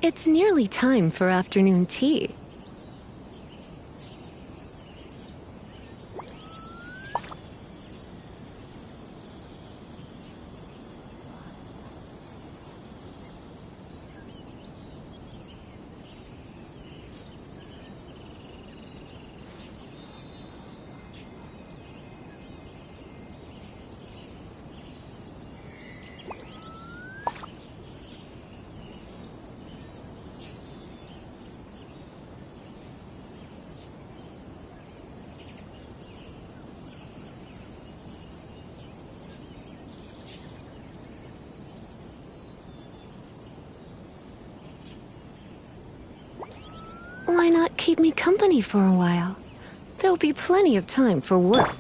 It's nearly time for afternoon tea. why not keep me company for a while? There'll be plenty of time for work.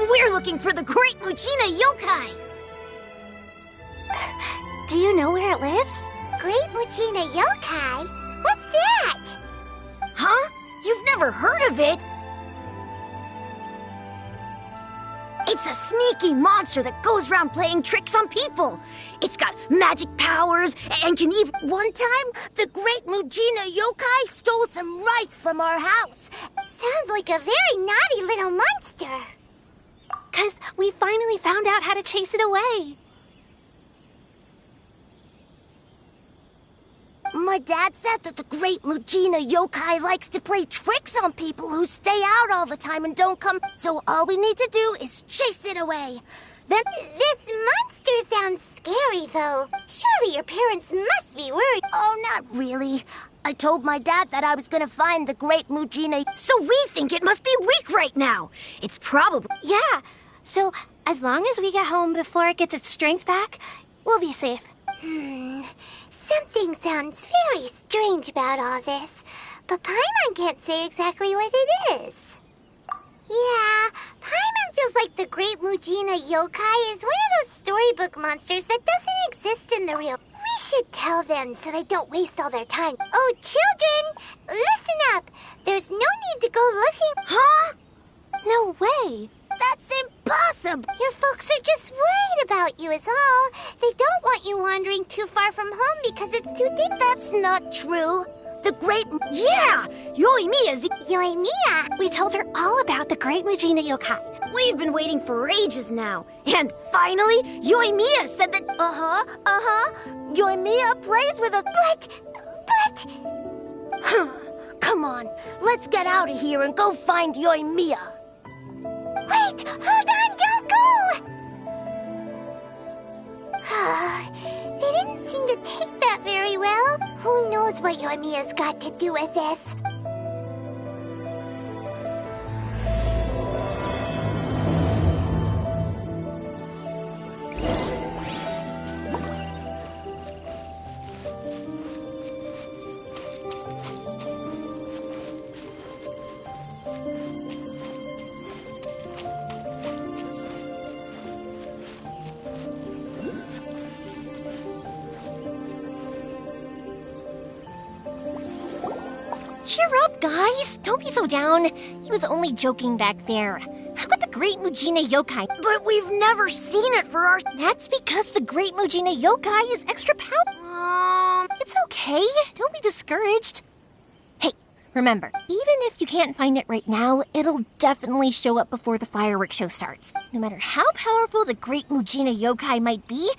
We're looking for the Great Muchina Yokai! Do you know where it lives? Great Muchina Yokai? What's that? Huh? You've never heard of it? It's a sneaky monster that goes around playing tricks on people. It's got magic powers and can even... One time, the Great Muchina Yokai stole some rice from our house. Sounds like a very naughty little monster. 'Cause we finally found out how to chase it away. My dad said that the Great Muchina Yokai likes to play tricks on people who stay out all the time and don't come. So all we need to do is chase it away. Then... This monster sounds scary, though. Surely your parents must be worried. Oh, not really. I told my dad that I was gonna find the Great Muchina... So we think it must be weak right now. It's probably... Yeah, so as long as we get home before it gets its strength back, we'll be safe. Something sounds very strange about all this. But Paimon can't say exactly what it is. Yeah, Paimon feels like the Great Mujina Yokai is one of those storybook monsters that doesn't exist in the real. We should tell them so they don't waste all their time. Oh, children, listen up. There's no need to go looking. Huh? No way. That's impossible! Your folks are just worried about you is all. They don't want you wandering too far from home because it's too deep. That's not true. The great... Yeah! Yoimiya's... Yoimiya! We told her all about the Great Mujina Yokai. We've been waiting for ages now. And finally, Yoimiya said that... Yoimiya plays with us. But... Come on, let's get out of here and go find Yoimiya. Wait! Hold on! Don't go! They didn't seem to take that very well. Who knows what Yoimiya's got to do with this? Cheer up, guys. Don't be so down. He was only joking back there. How about the Great Mujina Yokai? But we've never seen it for our... That's because the Great Mujina Yokai is extra power. It's okay. Don't be discouraged. Hey, remember, even if you can't find it right now, it'll definitely show up before the fireworks show starts. No matter how powerful the Great Mujina Yokai might be,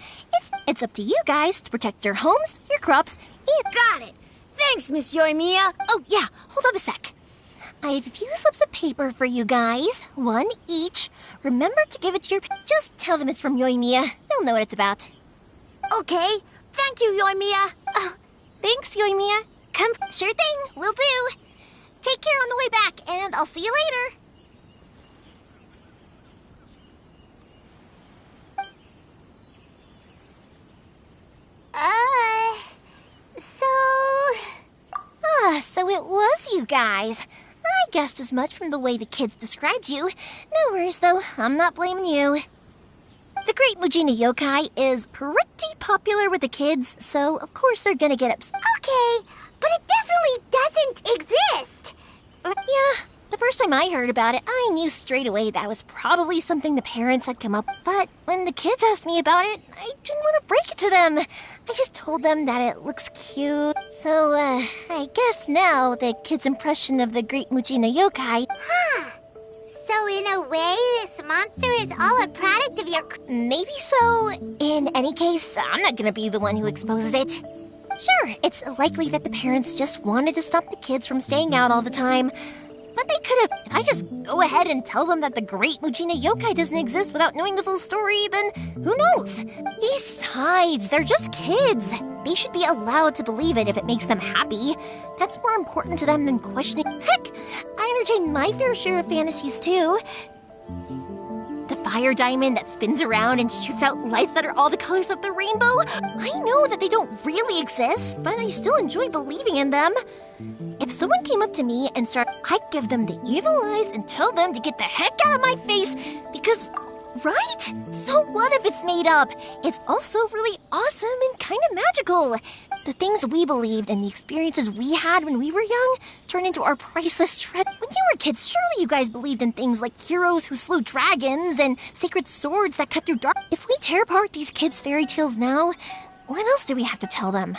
it's up to you guys to protect your homes, your crops, and... Got it! Thanks, Miss Yoimiya. Oh, yeah, hold up a sec. I have a few slips of paper for you guys, one each. Remember to give it to your... Just tell them it's from Yoimiya. They'll know what it's about. Okay, thank you, Yoimiya. Oh, thanks, Yoimiya. Come, sure thing, will do. Take care on the way back, and I'll see you later. So it was you guys. I guessed as much from the way the kids described you. No worries, though. I'm not blaming you. The Great Mujina Yokai is pretty popular with the kids, so of course they're gonna get upset. Okay, but it definitely doesn't exist. Yeah, the first time I heard about it, I knew straight away that was probably something the parents had come up with. But when the kids asked me about it, I didn't want to break it to them. I just told them that it looks cute. So, I guess now the kids' impression of the Great Mujina Yokai... Huh. So in a way, this monster is all a product of your... Maybe so. In any case, I'm not gonna be the one who exposes it. Sure, it's likely that the parents just wanted to stop the kids from staying out all the time. But they could have... I just go ahead and tell them that the Great Mujina Yokai doesn't exist without knowing the full story, then who knows? Besides, they're just kids. They should be allowed to believe it if it makes them happy. That's more important to them than questioning... Heck, I entertain my fair share of fantasies too. The fire diamond that spins around and shoots out lights that are all the colors of the rainbow. I know that they don't really exist, but I still enjoy believing in them. If someone came up to me and started, I'd give them the evil eyes and tell them to get the heck out of my face because... Right? So what if it's made up? It's also really awesome and kind of magical. The things we believed and the experiences we had when we were young turn into our priceless treasure. When you were kids, surely you guys believed in things like heroes who slew dragons and sacred swords that cut through dark... If we tear apart these kids' fairy tales now, what else do we have to tell them?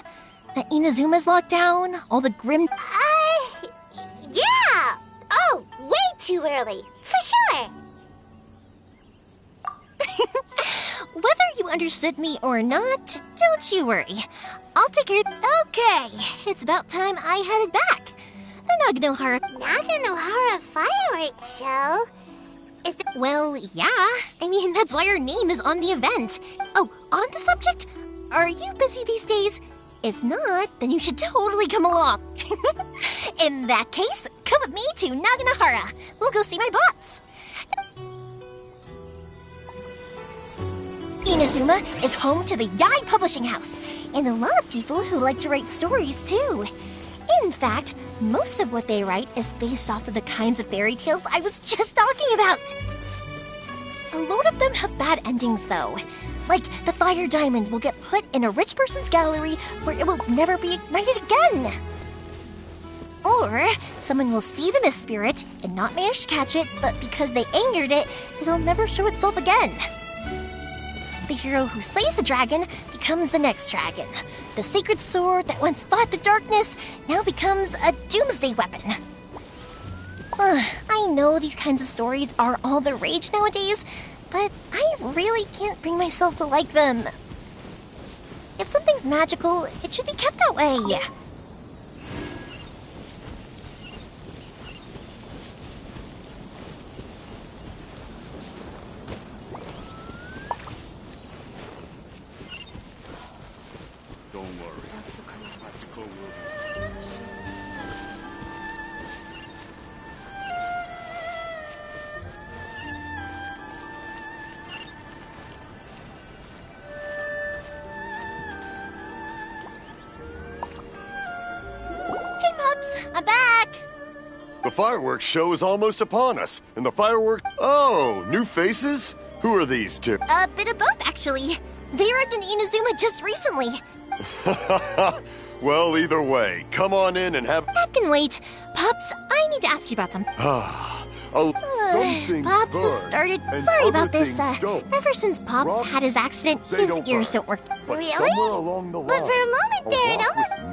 That Inazuma's locked down? All the grim... Yeah! Oh, way too early. For sure. Whether you understood me or not, don't you worry. I'll take care... Okay, it's about time I headed back. The Naganohara... Naganohara fireworks show? Is it... Well, yeah. I mean, that's why your name is on the event. Oh, on the subject, are you busy these days? If not, then you should totally come along. In that case, come with me to Naganohara. We'll go see my boss. Inazuma is home to the Yai Publishing House, and a lot of people who like to write stories, too. In fact, most of what they write is based off of the kinds of fairy tales I was just talking about. A lot of them have bad endings, though. Like, the fire diamond will get put in a rich person's gallery where it will never be ignited again. Or, someone will see the mist spirit and not manage to catch it, but because they angered it, it'll never show itself again. The hero who slays the dragon becomes the next dragon. The sacred sword that once fought the darkness now becomes a doomsday weapon. I know these kinds of stories are all the rage nowadays, but I really can't bring myself to like them. If something's magical, it should be kept that way. Don't worry. Practical will be. Hey, Pups! I'm back! The fireworks show is almost upon us, and the fireworks... Oh, new faces? Who are these two? A bit of both, actually. They arrived in Inazuma just recently. Well, either way, come on in and have... That can wait. Pups, I need to ask you about something. Pops has started... Sorry about this. Ever since Pops had his accident, his ears don't work. Really? But for a moment there, it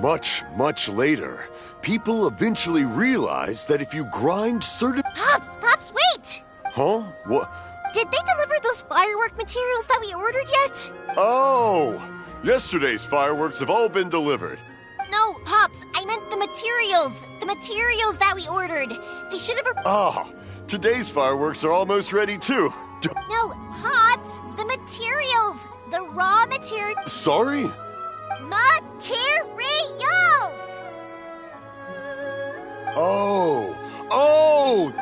almost... Much later, people eventually realized that if you grind certain... Pops, wait! Huh? What? Did they deliver those firework materials that we ordered yet? Oh! Yesterday's fireworks have all been delivered. No, Pops, I meant the materials. The materials that we ordered. They should have... Ah, today's fireworks are almost ready too. No, Pops, the materials. The raw materials. Sorry? Materials! Oh!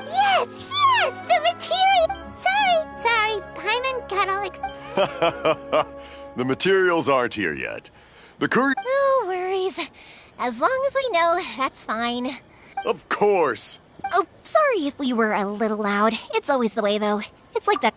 Yes, the material. Sorry, Paimon got all The materials aren't here yet. The courier... No worries. As long as we know, that's fine. Of course. Oh, sorry if we were a little loud. It's always the way, though. It's like that.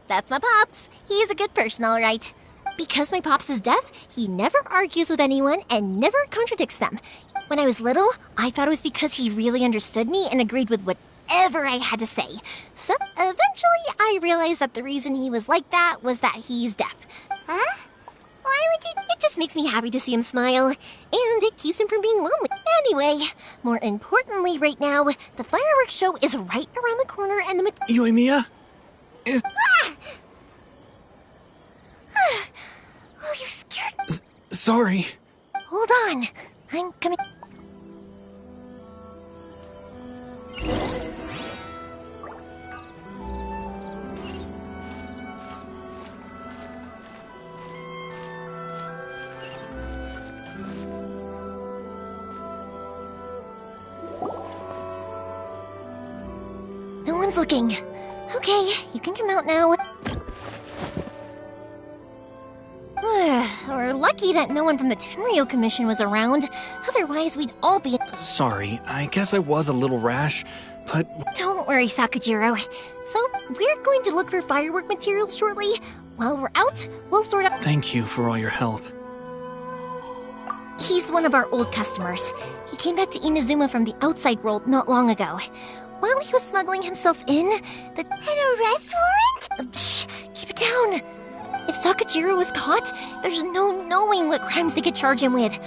That's my Pops. He's a good person, all right. Because my Pops is deaf, he never argues with anyone and never contradicts them. When I was little, I thought it was because he really understood me and agreed with whatever I had to say. So, eventually, I realized that the reason he was like that was that he's deaf. Huh? Why would you... It just makes me happy to see him smile, and it keeps him from being lonely. Anyway, more importantly right now, the fireworks show is right around the corner and the... Yoimiya? Is... Oh, you scared... Sorry. Hold on. I'm coming... No one's looking. Okay, you can come out now. We're lucky that no one from the Tenryo Commission was around. Otherwise, we'd all be... Sorry, I guess I was a little rash, but... Don't worry, Sakujiro. So, we're going to look for firework materials shortly. While we're out, we'll sort out... Thank you for all your help. He's one of our old customers. He came back to Inazuma from the outside world not long ago. While he was smuggling himself in, An arrest warrant? Shh! Keep it down! If Sakujiro was caught, there's no knowing what crimes they could charge him with.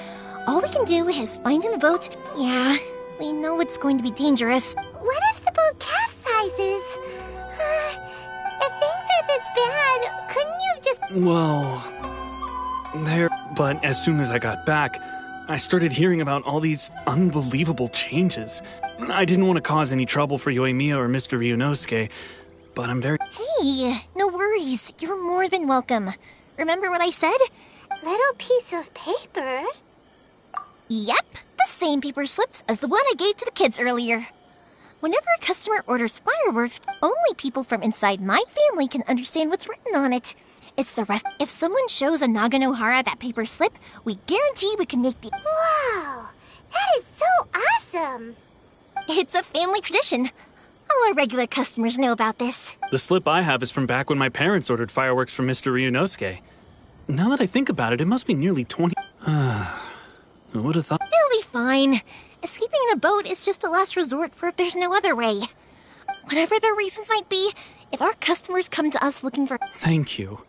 All we can do is find him a boat. Yeah, we know it's going to be dangerous. What if the boat capsizes? If things are this bad, couldn't you just... Well... There... But as soon as I got back, I started hearing about all these unbelievable changes. I didn't want to cause any trouble for Yoimiya or Mr. Ryunosuke, but I'm very... Hey, no worries. You're more than welcome. Remember what I said? Little piece of paper? Yep, the same paper slips as the one I gave to the kids earlier. Whenever a customer orders fireworks, only people from inside my family can understand what's written on it. It's the rest. If someone shows a Naganohara that paper slip, we guarantee we can make the... Wow! That is so awesome! It's a family tradition. All our regular customers know about this. The slip I have is from back when my parents ordered fireworks from Mr. Ryunosuke. Now that I think about it, it must be nearly 20... I would have thought... It'll be fine. Escaping in a boat is just a last resort for if there's no other way. Whatever their reasons might be, if our customers come to us looking for... Thank you.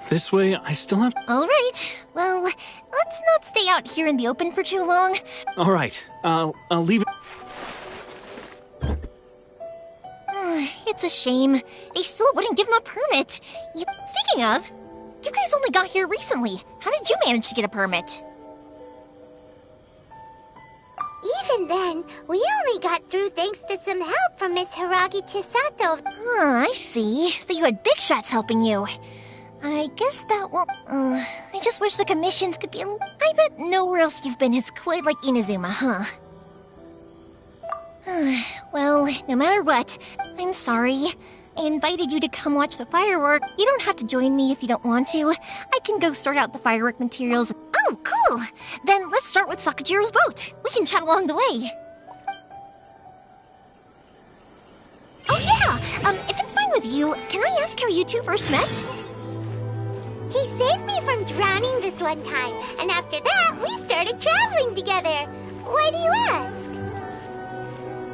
This way, I still have... All right. Well, let's not stay out here in the open for too long. All right. I'll leave it... It's a shame. They still wouldn't give him a permit. Speaking of, you guys only got here recently. How did you manage to get a permit? Even then, we only got through thanks to some help from Miss Hiragi Chisato. I see. So you had big shots helping you. I guess that won't... I just wish the commissions could be... I bet nowhere else you've been is quite like Inazuma, huh? Well, no matter what, I'm sorry. I invited you to come watch the firework. You don't have to join me if you don't want to. I can go sort out the firework materials. Oh, cool! Then let's start with Sakajiro's boat. We can chat along the way. Oh yeah! If it's fine with you, can I ask how you two first met? He saved me from drowning this one time, and after that, we started traveling together. Why do you ask?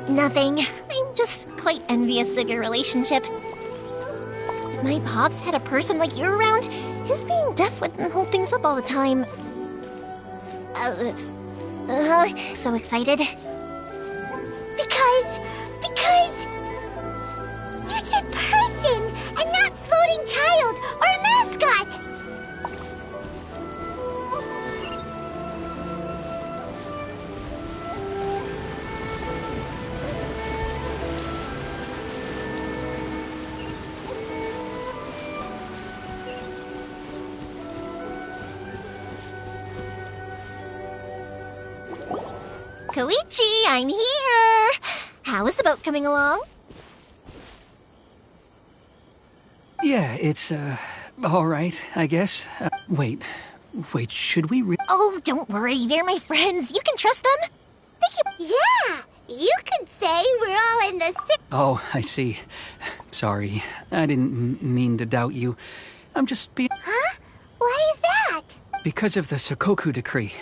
Nothing. I'm just quite envious of your relationship. If my pops had a person like you around, his being deaf wouldn't hold things up all the time. So excited. Because... You said person, and not floating child, or a mascot! Koichi, I'm here! How is the boat coming along? Yeah, it's, all right, I guess. Wait, should we Oh, don't worry, they're my friends. You can trust them. Yeah! You could say we're all in the same... Oh, I see. Sorry, I didn't mean to doubt you. I'm just being... Huh? Why is that? Because of the Sokoku decree.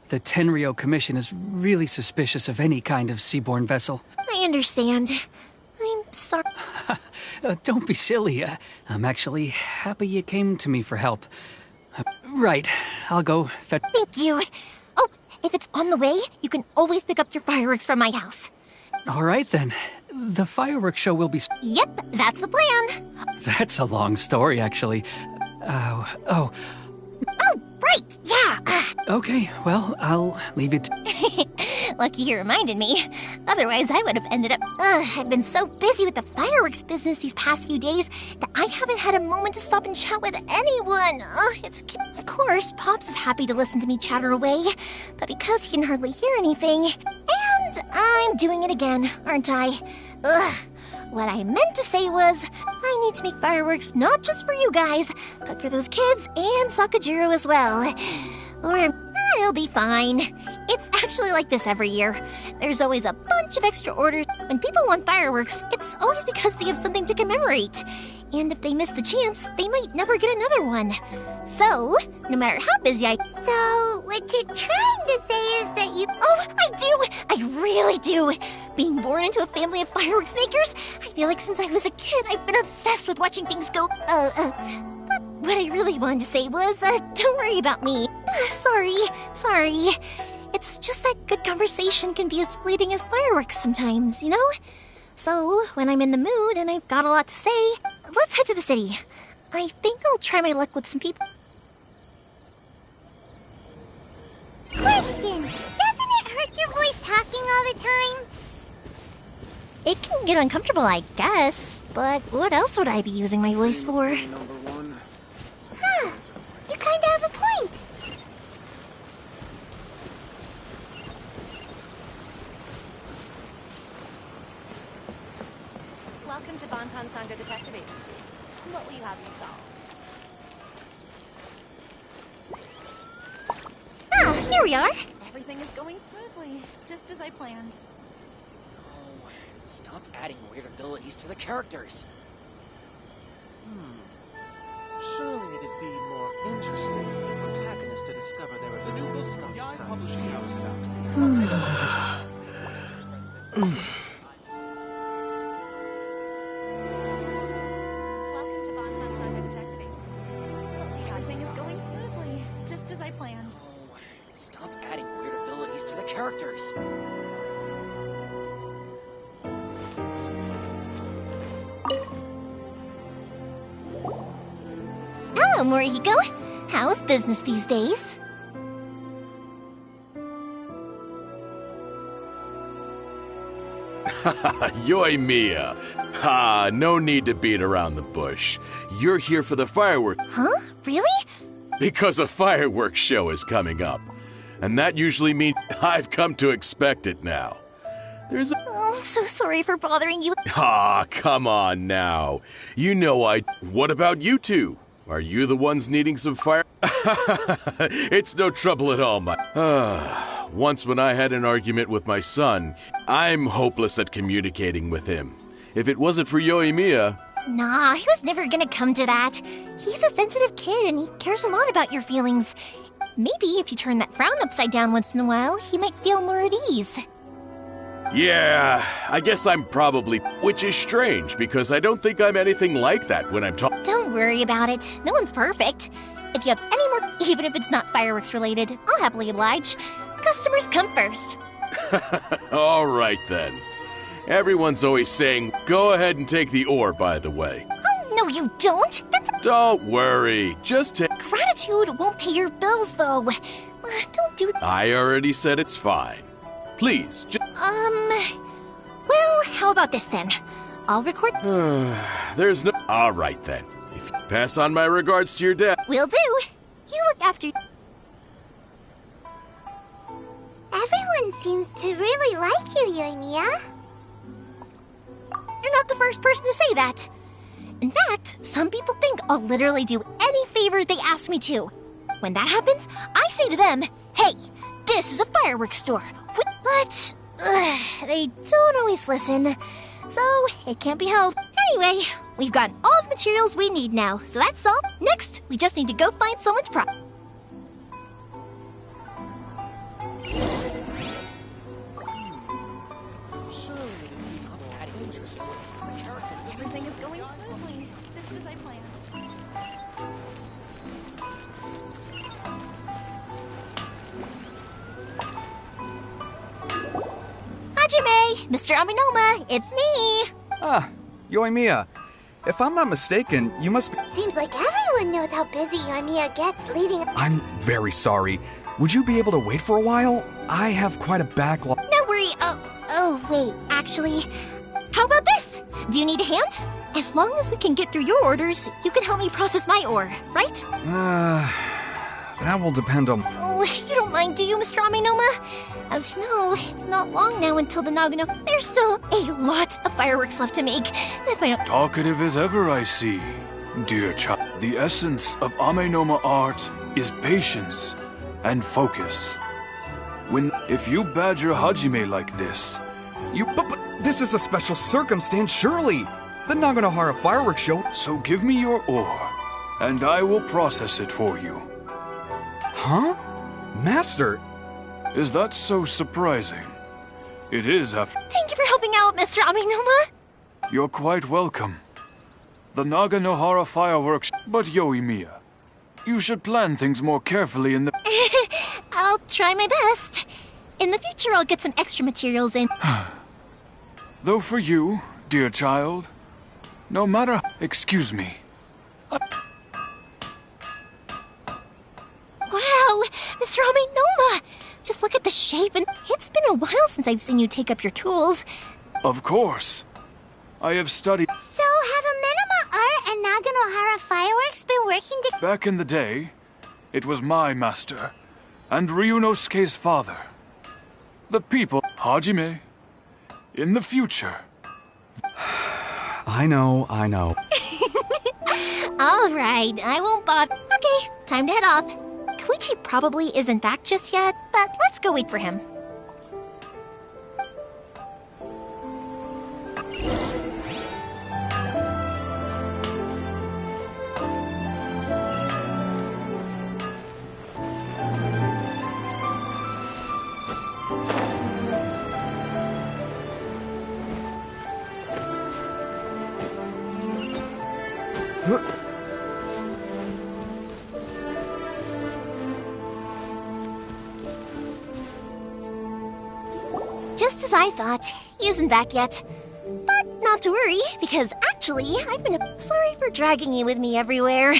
The Tenryo Commission is really suspicious of any kind of seaborne vessel. I understand. I'm sorry. Don't be silly. I'm actually happy you came to me for help. Right, I'll go fetch... Thank you. Oh, if it's on the way, you can always pick up your fireworks from my house. All right, then. The fireworks show will be... Yep, that's the plan. That's a long story, actually. Oh, right, yeah. Okay, well, I'll leave it to... Lucky you reminded me. Otherwise, I would have ended up... I've been so busy with the fireworks business these past few days that I haven't had a moment to stop and chat with anyone. Of course, Pops is happy to listen to me chatter away, but because he can hardly hear anything... And I'm doing it again, aren't I? What I meant to say was, I need to make fireworks not just for you guys, but for those kids and Sakajiro as well. Or it'll be fine. It's actually like this every year. There's always a bunch of extra orders. When people want fireworks, it's always because they have something to commemorate. And if they miss the chance, they might never get another one. So, no matter how busy So, what you're trying to say is that you... Oh, I do! I really do! Being born into a family of fireworks makers, I feel like since I was a kid, I've been obsessed with watching things go... But what I really wanted to say was, don't worry about me. Sorry. It's just that good conversation can be as fleeting as fireworks sometimes, you know? So, when I'm in the mood and I've got a lot to say, let's head to the city. I think I'll try my luck with some people. Question! Doesn't it hurt your voice talking all the time? It can get uncomfortable, I guess, but what else would I be using my voice for? Huh. You kinda have a point. Welcome to Bantan Sangha Detective Agency. What will you have me solve? Ah, here we are. Everything is going going smoothly, just as I planned. Oh, stop adding weird abilities to the characters. Surely it'd be more interesting for the protagonist to discover there is a new list of publishing house Welcome to Bonton Saga Detective Agency. Everything is going smoothly, just as I planned. Oh, stop adding weird abilities to the characters. Hello, Morihiko. How's business these days? Yoimiya. Ha, no need to beat around the bush. You're here for the fireworks. Huh? Really? Because a fireworks show is coming up. And that usually means I've come to expect it now. There's a... Oh, I'm so sorry for bothering you. Ah, come on now. You know What about you two? Are you the ones needing some fire? It's no trouble at all, once when I had an argument with my son, I'm hopeless at communicating with him. If it wasn't for Yoimiya... Nah, he was never gonna come to that. He's a sensitive kid and he cares a lot about your feelings. Maybe if you turn that frown upside down once in a while, he might feel more at ease. Yeah, I guess I'm probably... Which is strange, because I don't think I'm anything like that when I'm talking... Don't worry about it. No one's perfect. If you have any more, even if it's not fireworks related, I'll happily oblige. Customers come first. All right, then. Everyone's always saying, go ahead and take the ore, by the way. Oh, no you don't. Don't worry, just take... Gratitude won't pay your bills, though. Don't do that. I already said it's fine. Please, just... Well, how about this then? I'll record... There's no... All right, then. If you pass on my regards to your dad... Will do. You look after... Everyone seems to really like you, Yoimiya. You're not the first person to say that. In fact, some people think I'll literally do any favor they ask me to. When that happens, I say to them, hey, this is a fireworks store. But they don't always listen, so it can't be helped. Anyway, we've gotten all the materials we need now, so that's all. Next, we just need to go find someone to Everything is going smoothly, just as I planned. Hajime, Mr. Aminoma, it's me. Ah, Yoimiya. If I'm not mistaken, you must be... Seems like everyone knows how busy Yoimiya gets leading... I'm very sorry. Would you be able to wait for a while? I have quite a backlog. No worry. Oh, wait, actually, how about this? Do you need a hand? As long as we can get through your orders, you can help me process my ore, right? That will depend on... Oh, you don't mind, do you, Mr. Aminoma? As you know, it's not long now until the Nagano... There's still a lot of fireworks left to make. If I don't... Talkative as ever, I see. Dear child, the essence of Amenoma art is patience and focus. If you badger Hajime like this, you... But this is a special circumstance, surely! The Naganohara fireworks show... So give me your ore, and I will process it for you. Huh? Master... Is that so surprising? It is after... Thank you for helping out, Mr. Aminoma! You're quite welcome. The Naganohara fireworks... But Yoimiya, you should plan things more carefully in the... I'll try my best. In the future, I'll get some extra materials in. Though for you, dear child, no matter... Excuse me. Wow, Mr. Aminoma! Just look at the shape, and it's been a while since I've seen you take up your tools. Of course. I have studied... So, have Amenoma Art and Naganohara Fireworks been working together? Back in the day, it was my master, and Ryunosuke's father. The people, Hajime. In the future. I know. All right, I won't bother. Okay, time to head off. Koichi probably isn't back just yet, but let's go wait for him. just as I thought. He isn't back yet. But not to worry, because actually, I've been sorry for dragging you with me everywhere.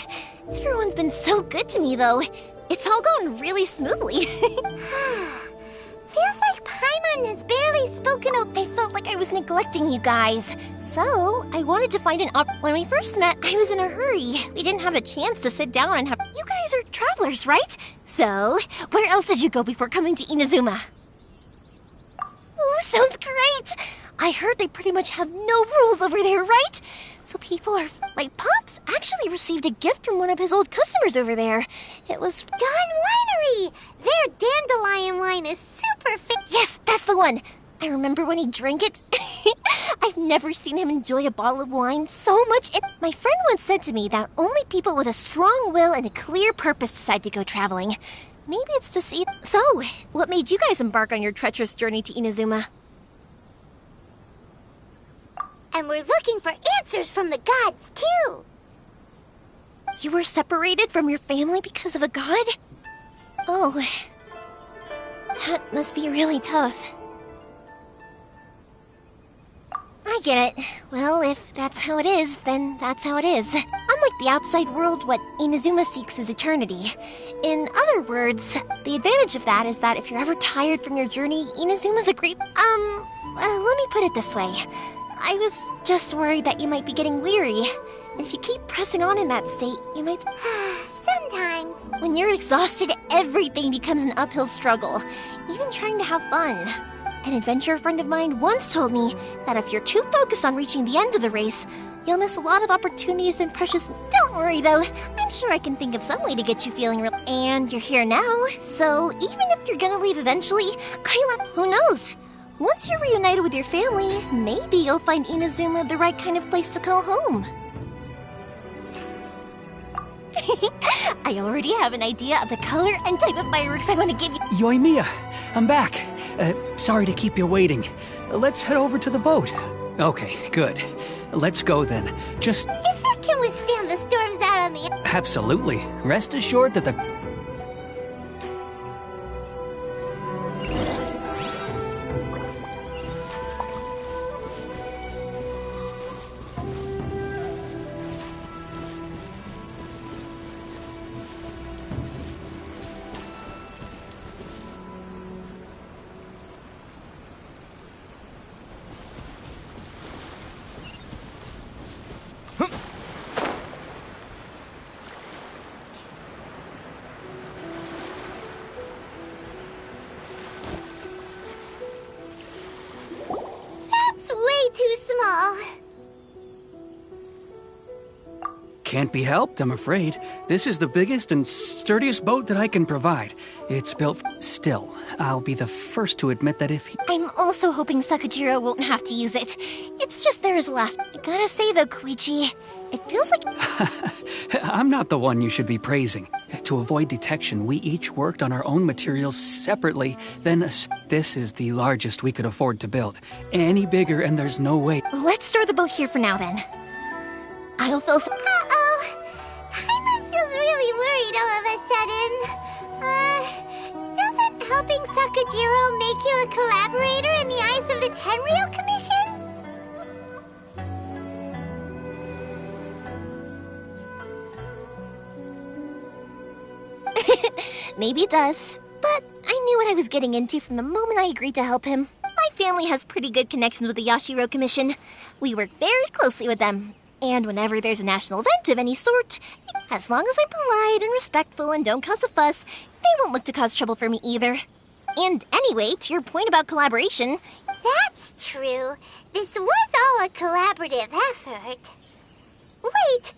Everyone's been so good to me, though. It's all gone really smoothly. Feels like Paimon has barely spoken up. I felt like I was neglecting you guys. So, I wanted to find an When we first met, I was in a hurry. We didn't have the chance to sit down and have... You guys are travelers, right? So, where else did you go before coming to Inazuma? Ooh, sounds great! I heard they pretty much have no rules over there, right? So people are... My pops actually received a gift from one of his old customers over there. It was... Dawn Winery! Their dandelion wine is super fit. Yes, that's the one! I remember when he drank it. I've never seen him enjoy a bottle of wine so much. My friend once said to me that only people with a strong will and a clear purpose decide to go traveling. Maybe it's to see... So, what made you guys embark on your treacherous journey to Inazuma? And we're looking for answers from the gods, too! You were separated from your family because of a god? Oh... That must be really tough. I get it. Well, if that's how it is, then that's how it is. Unlike the outside world, what Inazuma seeks is eternity. In other words, the advantage of that is that if you're ever tired from your journey, Inazuma's a great... let me put it this way. I was just worried that you might be getting weary. If you keep pressing on in that state, you might... Sometimes. When you're exhausted, everything becomes an uphill struggle, even trying to have fun. An adventurer friend of mine once told me that if you're too focused on reaching the end of the race, you'll miss a lot of opportunities and precious... Don't worry, though. I'm sure I can think of some way to get you feeling real... And you're here now, so even if you're gonna leave eventually, who knows? Once you're reunited with your family, maybe you'll find Inazuma the right kind of place to call home. I already have an idea of the color and type of fireworks I want to give you. Yoimiya, I'm back. Sorry to keep you waiting. Let's head over to the boat. Okay, good. Let's go then. Just... If it can withstand the storms out on the... Absolutely. Rest assured that the... Can't be helped, I'm afraid. This is the biggest and sturdiest boat that I can provide. It's built... Still, I'll be the first to admit that if he... I'm also hoping Sakajiro won't have to use it. It's just there as a last... I gotta say though, Koichi, it feels like... I'm not the one you should be praising. To avoid detection, we each worked on our own materials separately, then... This is the largest we could afford to build. Any bigger and there's no way... Let's store the boat here for now then. I'll fill some... Paimon feels really worried all of a sudden. Doesn't helping Sakajiro make you a collaborator in the eyes of the Tenryou Commission? Maybe it does, but I knew what I was getting into from the moment I agreed to help him. My family has pretty good connections with the Yashiro Commission. We work very closely with them. And whenever there's a national event of any sort, as long as I'm polite and respectful and don't cause a fuss, they won't look to cause trouble for me either. And anyway, to your point about collaboration... That's true. This was all a collaborative effort. Wait!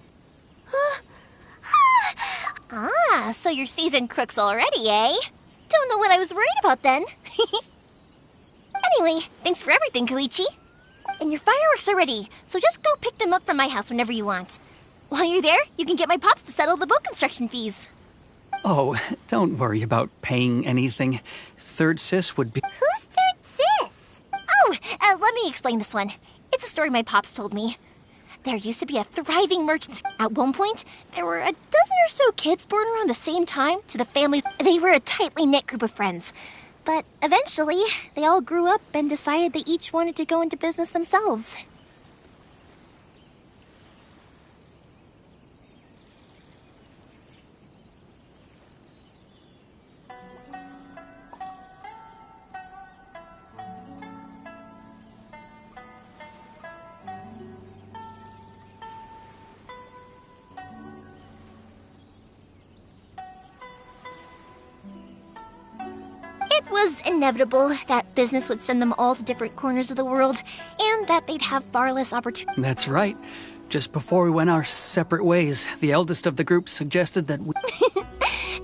So you're seasoned crooks already, eh? Don't know what I was worried about then. Anyway, thanks for everything, Koichi. And your fireworks are ready, so just go pick them up from my house whenever you want. While you're there, you can get my pops to settle the boat construction fees. Oh, don't worry about paying anything. Third Sis would be... Who's Third Sis? Oh, let me explain this one. It's a story my pops told me. There used to be a thriving merchant. At one point, there were a dozen or so kids born around the same time to the family. They were a tightly knit group of friends. But eventually, they all grew up and decided they each wanted to go into business themselves. It was inevitable that business would send them all to different corners of the world, and that they'd have far less opportunity. That's right. Just before we went our separate ways, the eldest of the group suggested that we...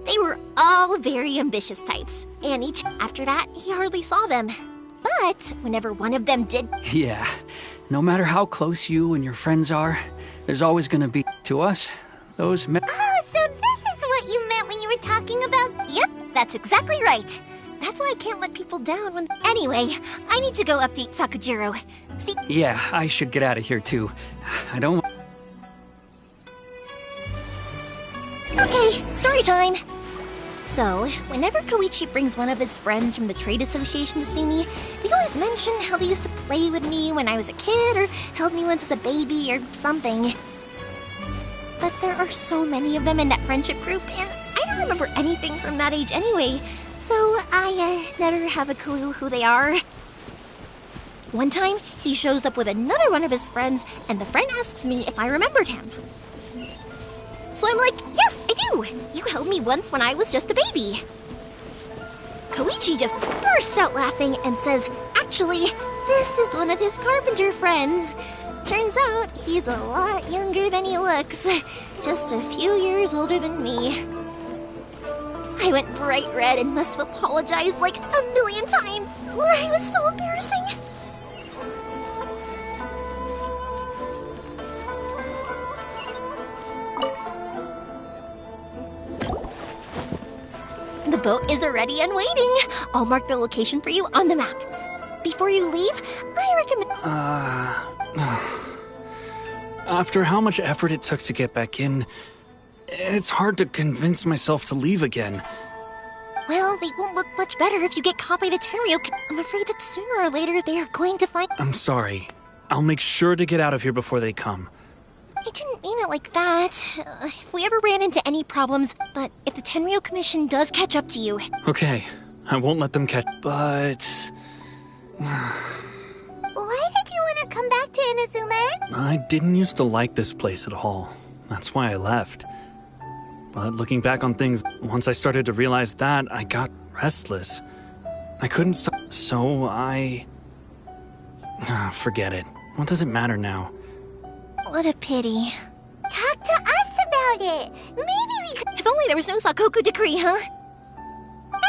They were all very ambitious types, and each after that, he hardly saw them. But whenever one of them did... Yeah, no matter how close you and your friends are, there's always gonna be, to us, those... Oh, so this is what you meant when you were talking about... Yep, that's exactly right. That's why I can't let people down when... Anyway, I need to go update Sakujiro. See... Yeah, I should get out of here too. I don't... Okay, story time! So, whenever Koichi brings one of his friends from the trade association to see me, they always mention how they used to play with me when I was a kid, or held me once as a baby, or something. But there are so many of them in that friendship group, and I don't remember anything from that age anyway, so I never have a clue who they are. One time, he shows up with another one of his friends, and the friend asks me if I remembered him. So I'm like, yes, I do! You held me once when I was just a baby. Koichi just bursts out laughing and says, actually, this is one of his carpenter friends. Turns out, he's a lot younger than he looks. Just a few years older than me. I went bright red and must have apologized like a million times. It was so embarrassing. The boat is ready and waiting. I'll mark the location for you on the map. Before you leave, I recommend... After how much effort it took to get back in, it's hard to convince myself to leave again. Well, they won't look much better if you get caught by the Tenryo. I'm afraid that sooner or later they are going to find... I'm sorry. I'll make sure to get out of here before they come. I didn't mean it like that. If we ever ran into any problems, but if the Tenryo Commission does catch up to you... Okay, I won't let them catch... But... Why did you want to come back to Inadzume? I didn't used to like this place at all. That's why I left. But looking back on things, once I started to realize that, I got restless. I couldn't stop, so I... Forget it. What does it matter now? What a pity. Talk to us about it. Maybe we could... If only there was no Sakoku decree, huh?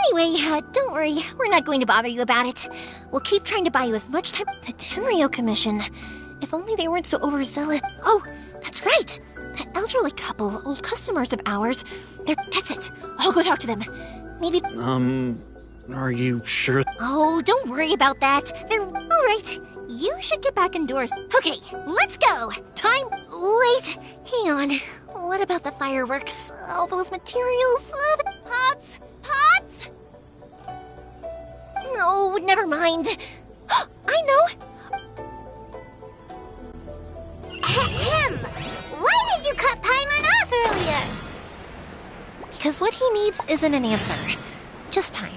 Anyway, don't worry. We're not going to bother you about it. We'll keep trying to buy you as much time... The Tenryo Commission. If only they weren't so overzealous. Oh, that's right. That elderly couple, old customers of ours. That's it. I'll go talk to them. Maybe... Are you sure? Oh, don't worry about that. They're... All right. You should get back indoors. Okay, let's go. Time... Wait. Hang on. What about the fireworks? All those materials? Pots? Pots? No, never mind. I know. Ahem! Why did you cut Paimon off earlier? Because what he needs isn't an answer. Just time.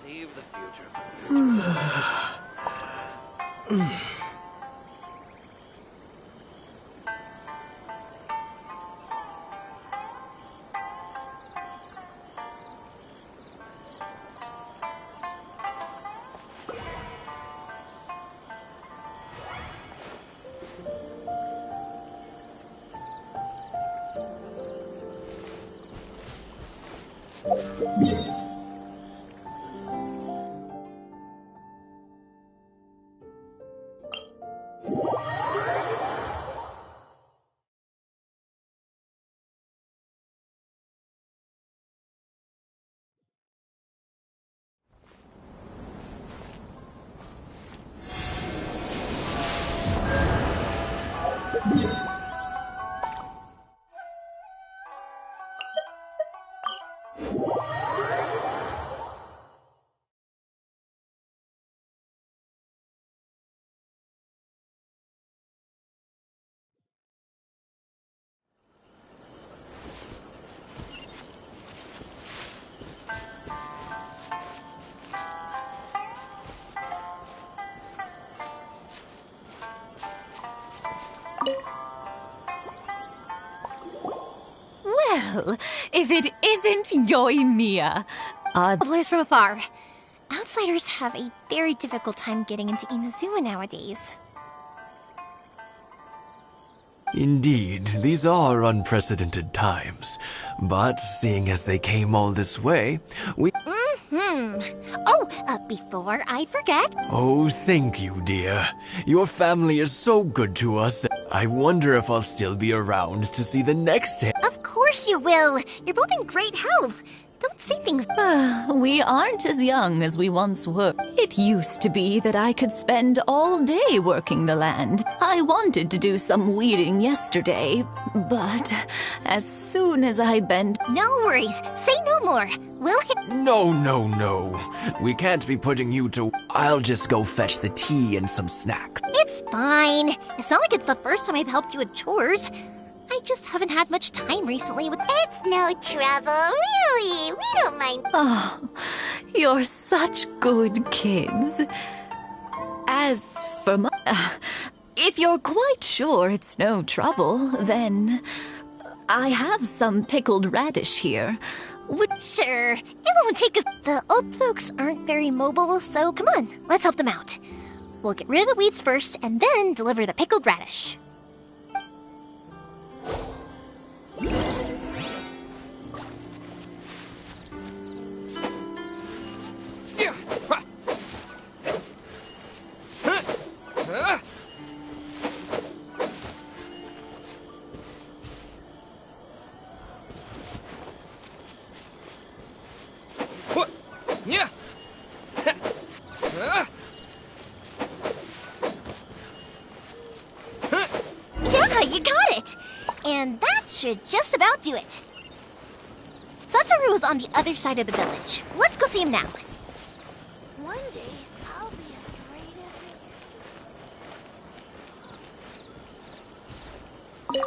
Leave the future for the Well, if it isn't Yoimiya. Travelers from afar. Outsiders have a very difficult time getting into Inazuma nowadays. Indeed, these are unprecedented times. But seeing as they came all this way, we... Oh, before I forget... Oh, thank you, dear. Your family is so good to us. I wonder if I'll still be around to see the next... Of course you will. You're both in great health. Don't say things... We aren't as young as we once were. It used to be that I could spend all day working the land. I wanted to do some weeding yesterday, but as soon as I bent... No worries. Say no more. We'll hit... No. We can't be putting you to... I'll just go fetch the tea and some snacks. It's fine. It's not like it's the first time I've helped you with chores. I just haven't had much time recently with... It's no trouble, really. We don't mind. Oh, you're such good kids. As for my... if you're quite sure it's no trouble, then... I have some pickled radish here. Sure, it won't take us... The old folks aren't very mobile, so come on, let's help them out. We'll get rid of the weeds first, and then deliver the pickled radish. Yeah, you got it! And that should just about do it. Satoru is on the other side of the village. Let's go see him now. One day, I'll be as great as...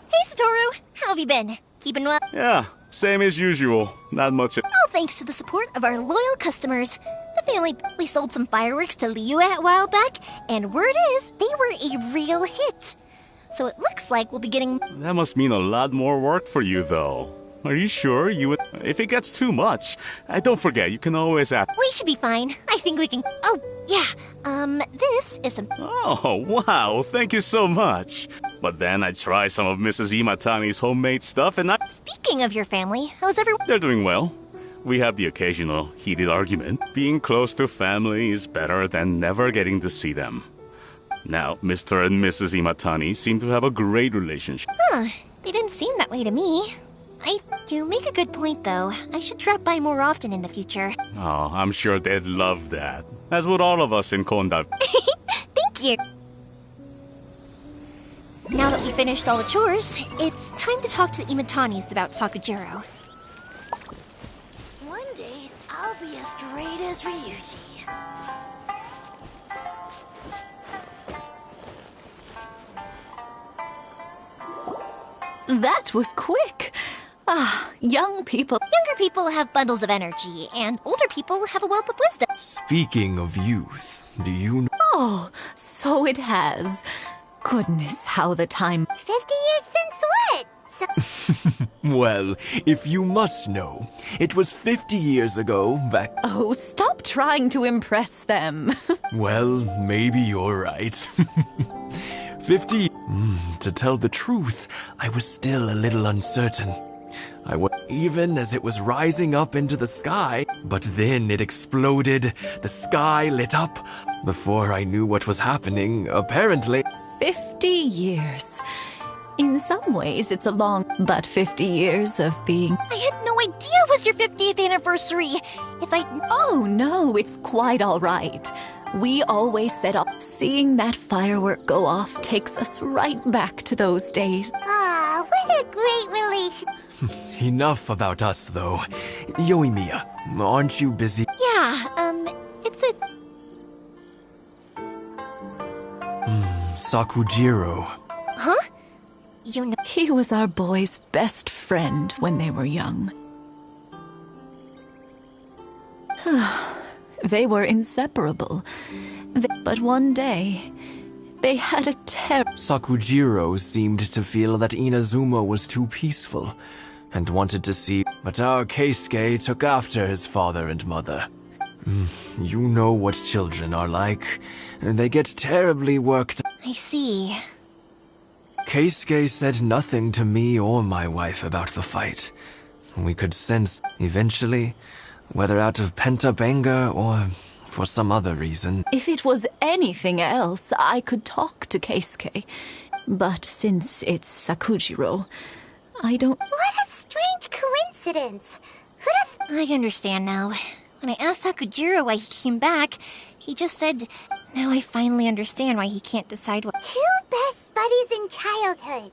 Hey, Satoru! How have you been? Keeping well? Yeah, same as usual. Not much... All thanks to the support of our loyal customers. The family... We sold some fireworks to Liu a while back, and word is, they were a real hit. So it looks like we'll be getting... That must mean a lot more work for you, though. Are you sure you would? If it gets too much, don't forget, you can always ask. We should be fine. I think we can... Oh, yeah. This is some... Oh, wow, thank you so much. But then I tried some of Mrs. Imatani's homemade stuff and Speaking of your family, how's everyone? They're doing well. We have the occasional heated argument. Being close to family is better than never getting to see them. Now, Mr. and Mrs. Imatani seem to have a great relationship. Huh, they didn't seem that way to me. You make a good point, though. I should drop by more often in the future. Oh, I'm sure they'd love that. As would all of us in Konda. Thank you! Now that we finished all the chores, it's time to talk to the Imatanis about Sakujiro. One day, I'll be as great as Ryuji. That was quick. Young people... Younger people have bundles of energy, and older people have a wealth of wisdom. Speaking of youth, do you know... Oh, so it has. Goodness, how the time... 50 years since what? Well, if you must know, it was 50 years ago back... Oh, stop trying to impress them. Well, maybe you're right. 50... to tell the truth, I was still a little uncertain. Even as it was rising up into the sky, but then it exploded, the sky lit up. Before I knew what was happening, apparently... 50 years. In some ways, it's a long, but 50 years of being... I had no idea it was your 50th anniversary. Oh, no, it's quite all right. We always set up. Seeing that firework go off takes us right back to those days. Ah, what a great relation. Enough about us, though. Yoimiya, aren't you busy? Yeah, it's a... Sakujiro. Huh? You know... He was our boys' best friend when they were young. They were inseparable. But one day, they had a Sakujiro seemed to feel that Inazuma was too peaceful, and wanted to see... But our Keisuke took after his father and mother. You know what children are like. They get terribly worked... I see. Keisuke said nothing to me or my wife about the fight. We could sense, eventually, whether out of pent-up anger or for some other reason. If it was anything else, I could talk to Keisuke. But since it's Sakujiro, I don't... What a strange coincidence. I understand now. When I asked Sakujiro why he came back, he just said, now I finally understand why he can't decide what... Two best buddies in childhood.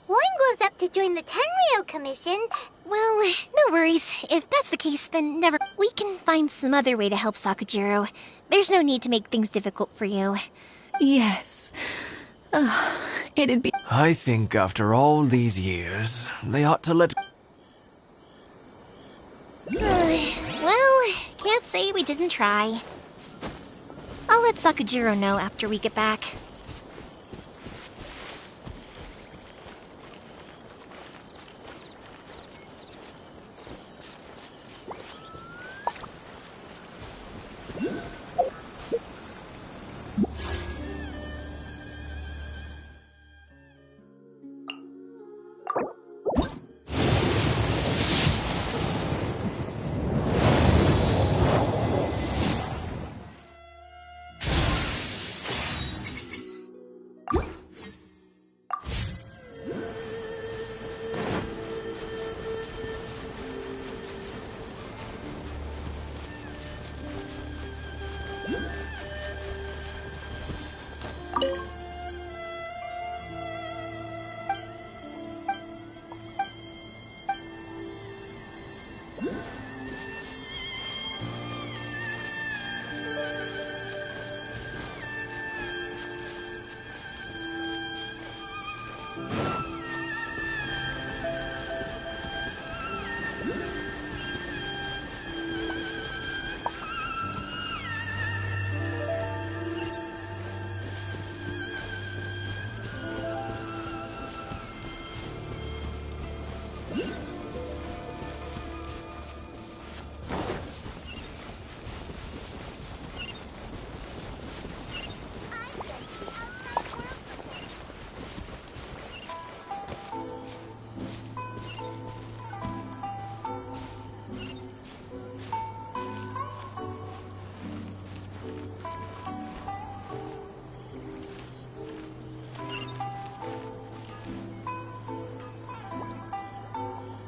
One grows up to join the Tenryo Commission. Well, no worries. If that's the case, then never... We can find some other way to help Sakujiro. There's no need to make things difficult for you. Yes. It'd be... I think after all these years, they ought to let... Well, can't say we didn't try. I'll let Sakujiro know after we get back.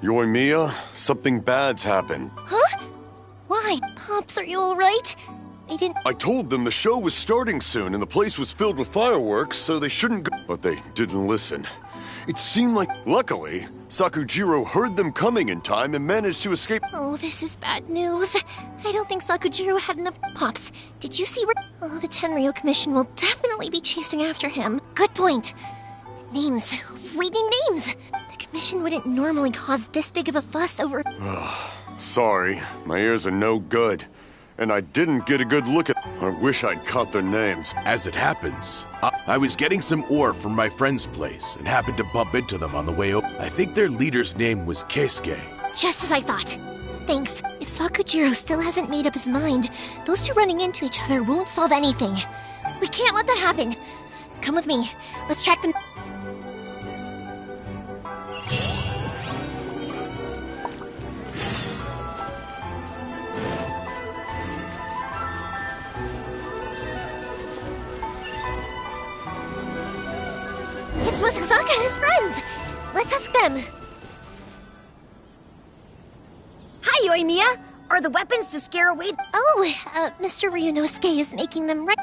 Yoimiya, something bad's happened. Huh? Why? Pops, are you alright? I told them the show was starting soon and the place was filled with fireworks, so they shouldn't go. But they didn't listen. It seemed like, luckily, Sakujiro heard them coming in time and managed to escape. Oh, this is bad news. I don't think Sakujiro had enough. Pops, did you see where... Oh, the Tenryo Commission will definitely be chasing after him. Good point. Names. Reading names. The Commission wouldn't normally cause this big of a fuss over... Sorry, my ears are no good. And I didn't get a good look at... I wish I'd caught their names. As it happens, I was getting some ore from my friend's place and happened to bump into them on the way over. I think their leader's name was Keisuke. Just as I thought. Thanks. If Sakujiro still hasn't made up his mind, those two running into each other won't solve anything. We can't let that happen. Come with me. Let's track them. It's Masazaka and his friends! Let's ask them. Hi, Yoimiya! Are the weapons to scare away... Oh, Mr. Ryunosuke is making them right...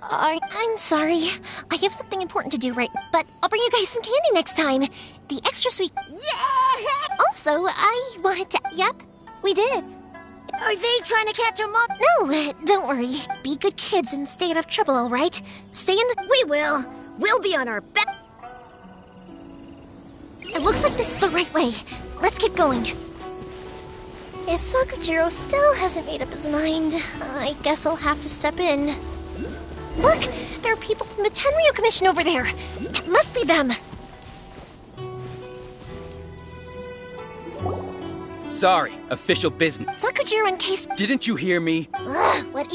I'm sorry. I have something important to do right now, but I'll bring you guys some candy next time. The extra sweet... Yeah! Also, I wanted to... Yep, we did. Are they trying to catch him up? No, don't worry. Be good kids and stay out of trouble, all right? Stay in the... We will. We'll be on our best... It looks like this is the right way. Let's keep going. If Sakujiro still hasn't made up his mind, I guess I'll have to step in. Look! There are people from the Tenryo Commission over there! It must be them! Sorry, official business. Sakujiro and Case... Didn't you hear me? Ugh, what...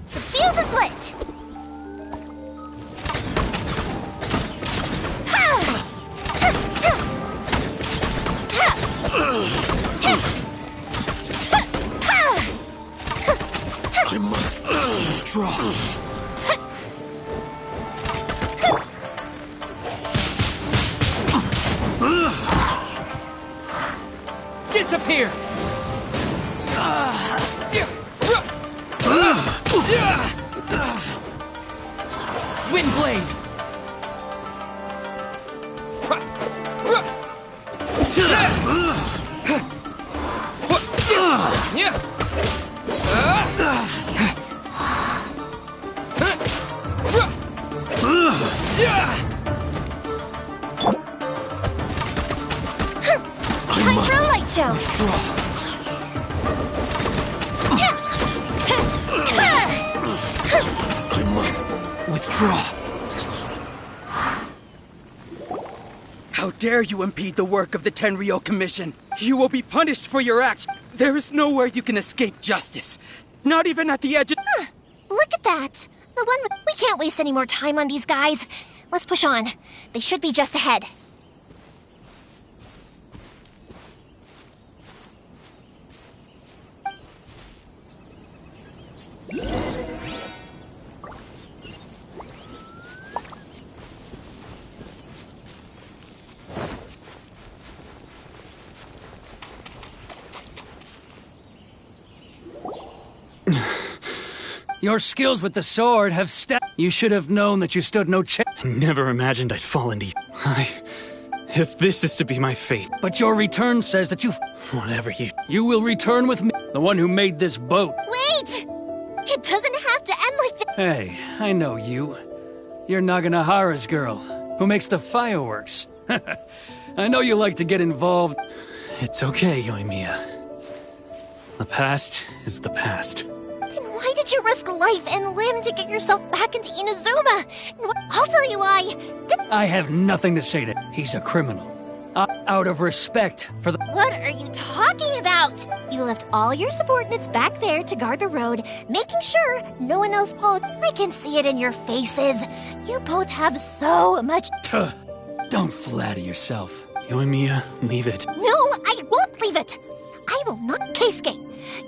The fuse is lit! I must withdraw. Disappear! Wind blade! Time for a light show! I must withdraw. How dare you impede the work of the Tenryo Commission? You will be punished for your acts. There is nowhere you can escape justice. Not even at the edge of... Look at that! The one with... We can't waste any more time on these guys. Let's push on. They should be just ahead. Your skills with the sword have You should have known that you stood no chance. I never imagined I'd fall into... If this is to be my fate... But your return says that you... Whatever you... You will return with me, the one who made this boat. Wait! It doesn't have to end like this. Hey, I know you. You're Naganahara's girl, who makes the fireworks. I know you like to get involved. It's okay, Yoimiya. The past is the past. Then why did you risk life and limb to get yourself back into Inazuma? I'll tell you why. I have nothing to say to him. He's a criminal. Out of respect for the... What are you talking about? You left all your subordinates back there to guard the road, making sure no one else followed. I can see it in your faces. You both have so much... Don't flatter yourself. Yoimiya, leave it. No, I won't leave it. I will not... Keisuke,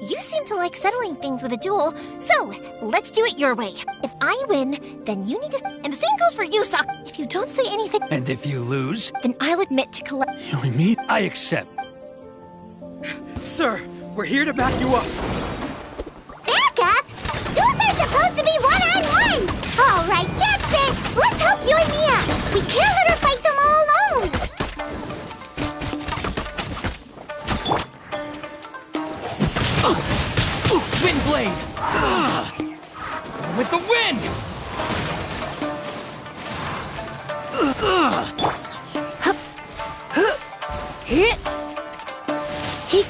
You seem to like settling things with a duel, so let's do it your way. If I win, then you need to... And the same goes for you, Sak. If you don't say anything... And if you lose? Then I'll admit to collect... Yoimi? I accept. Sir, we're here to back you up. Back up? Duels are supposed to be one-on-one! Alright, that's it! Let's help you and Mia! We can't let her fight them all alone! Wind blade! With the wind! Hit! Hit!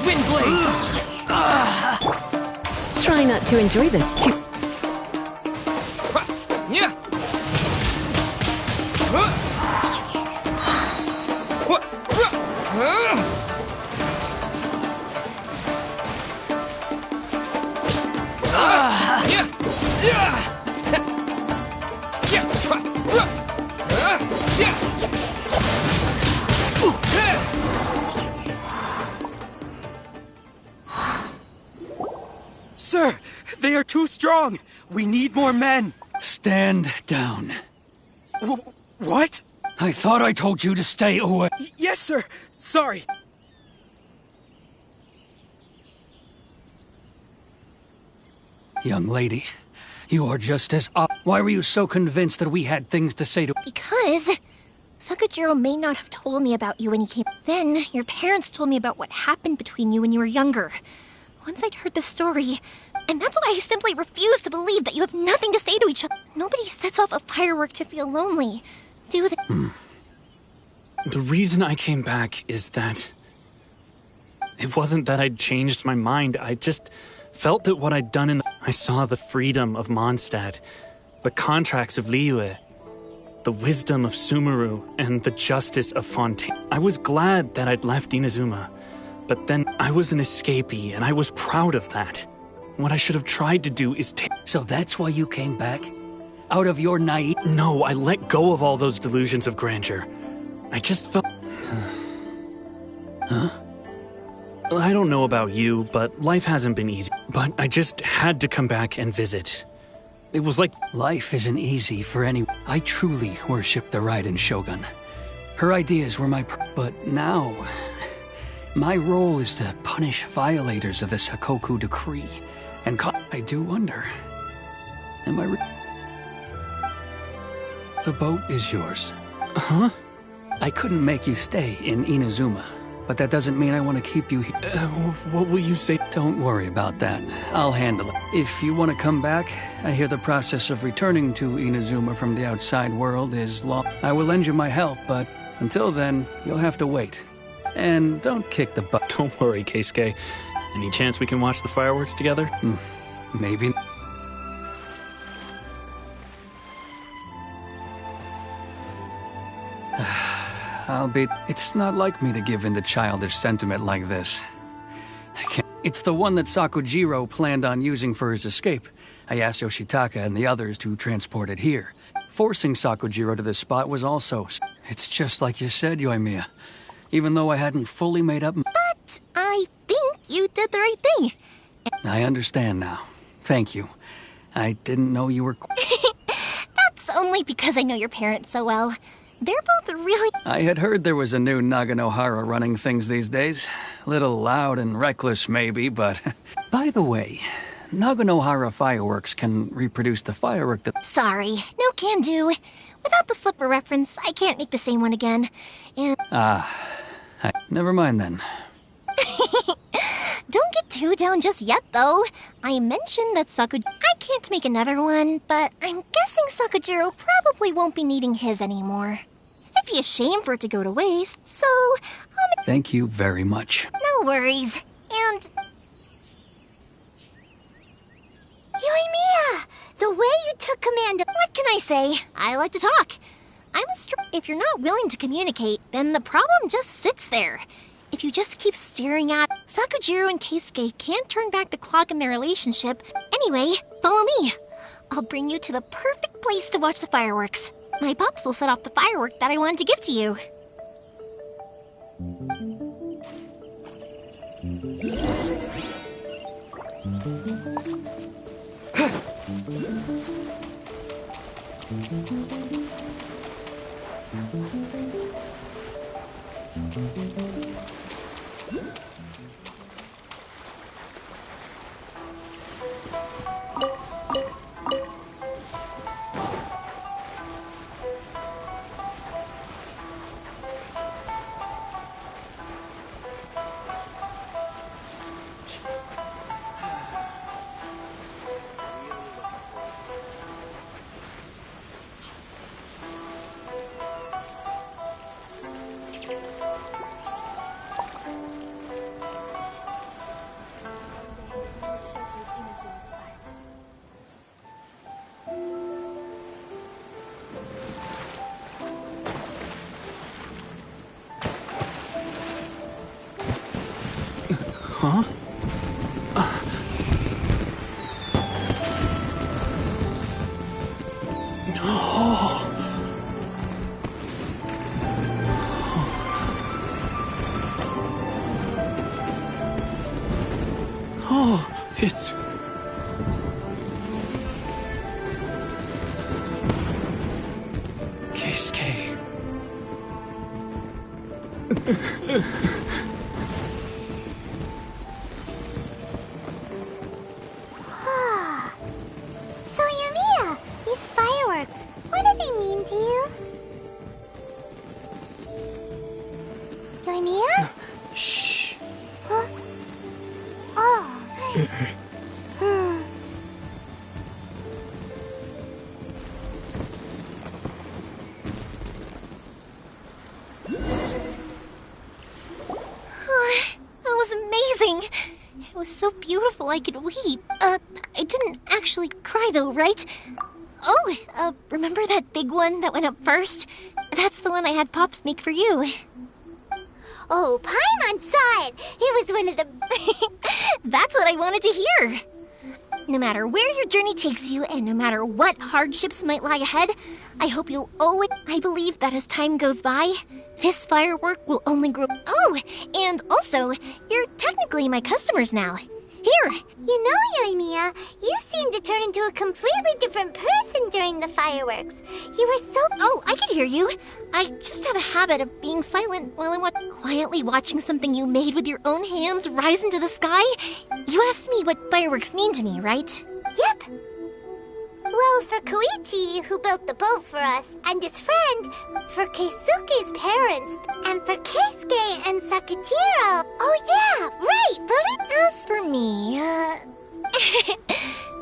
Wind blade! Try not to enjoy this too. Yeah! Sir, they are too strong. We need more men. Stand down. What? I thought I told you to stay away. Yes, sir. Sorry. Young lady, you are just as Why were you so convinced that we had things to say to— Because Sakujiro may not have told me about you when he came. Then your parents told me about what happened between you when you were younger. Once I'd heard the story, and that's why I simply refuse to believe that you have nothing to say to each other. Nobody sets off a firework to feel lonely, do they? The reason I came back is that... It wasn't that I'd changed my mind, I just felt that what I'd done in the... I saw the freedom of Mondstadt, the contracts of Liyue, the wisdom of Sumeru, and the justice of Fontaine. I was glad that I'd left Inazuma, but then I was an escapee, and I was proud of that. What I should have tried to do is take... So that's why you came back? Out of your naive... No, I let go of all those delusions of grandeur. I just felt... Huh? I don't know about you, but life hasn't been easy. But I just had to come back and visit. It was like... Life isn't easy for anyone. I truly worship the Raiden Shogun. Her ideas were my... But now... My role is to punish violators of the Sakoku decree. And I do wonder... Am I... The boat is yours. Huh? I couldn't make you stay in Inazuma, but that doesn't mean I want to keep you here. What will you say? Don't worry about that. I'll handle it. If you want to come back, I hear the process of returning to Inazuma from the outside world is long. I will lend you my help, but until then, you'll have to wait. And don't kick the butt. Don't worry, Keisuke. Any chance we can watch the fireworks together? Maybe. It's not like me to give in to childish sentiment like this. I can't. It's the one that Sakujiro planned on using for his escape. I asked Yoshitaka and the others to transport it here. Forcing Sakujiro to this spot was also... It's just like you said, Yoimiya. Even though I hadn't fully made up... But I think you did the right thing. I understand now. Thank you. I didn't know you were... That's only because I know your parents so well. They're both really... I had heard there was a new Naganohara running things these days. Little loud and reckless, maybe, but... By the way, Naganohara fireworks can reproduce the firework that... Sorry, no can do. Without the slipper reference, I can't make the same one again. And... Never mind then. Don't get too down just yet, though. I mentioned that I can't make another one, but I'm guessing Sakujiro probably won't be needing his anymore. It'd be a shame for it to go to waste, so... Thank you very much. No worries. And... Yoimiya! The way you took command of... What can I say? I like to talk. If you're not willing to communicate, then the problem just sits there. if you just keep staring at Sakujiro and Keisuke can't turn back the clock in their relationship. Anyway, follow me. I'll bring you to the perfect place to watch the fireworks. My pops will set off the firework that I wanted to give to you. Huh? Oh, it's... Keisuke. So, Yumiya, these fireworks, what do they mean to you? Yumiya? Shh. Huh? Oh. That was amazing. It was so beautiful I could weep. I didn't actually cry though, right? Oh, remember that big one that went up first? That's the one I had Pops make for you. Oh, Paimon saw it! It was one of the... That's what I wanted to hear. No matter where your journey takes you, and no matter what hardships might lie ahead, I hope you'll always... I believe that as time goes by, this firework will only grow... Oh, and also, you're technically my customers now. Here! You know, Yumiya, you seemed to turn into a completely different person during the fireworks. You were so... Oh, I can hear you. I just have a habit of being silent while I'm quietly watching something you made with your own hands rise into the sky. You asked me what fireworks mean to me, right? Yep. Well, for Koichi, who built the boat for us, and his friend, for Keisuke's parents, and for Keisuke and Sakujiro. Oh yeah, right, As for me,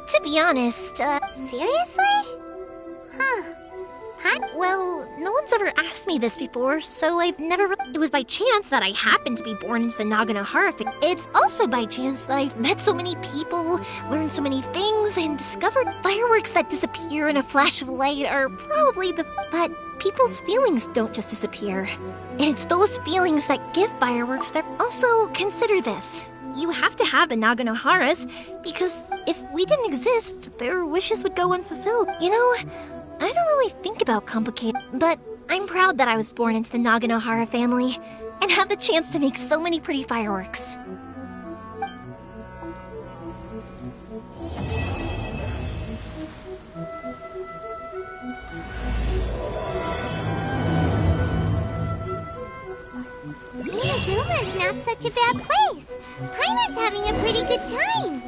to be honest, seriously? Huh. Well, no one's ever asked me this before, so I've never... It was by chance that I happened to be born into the Naganohara. It's also by chance that I've met so many people, learned so many things, and discovered fireworks that disappear in a flash of light are probably the... But people's feelings don't just disappear. And it's those feelings that give fireworks that... Also, consider this. You have to have the Naganoharas, because if we didn't exist, their wishes would go unfulfilled. You know... I don't really think about complicated, but I'm proud that I was born into the Naganohara family and have the chance to make so many pretty fireworks. Inazuma is not such a bad place. Paimon's having a pretty good time.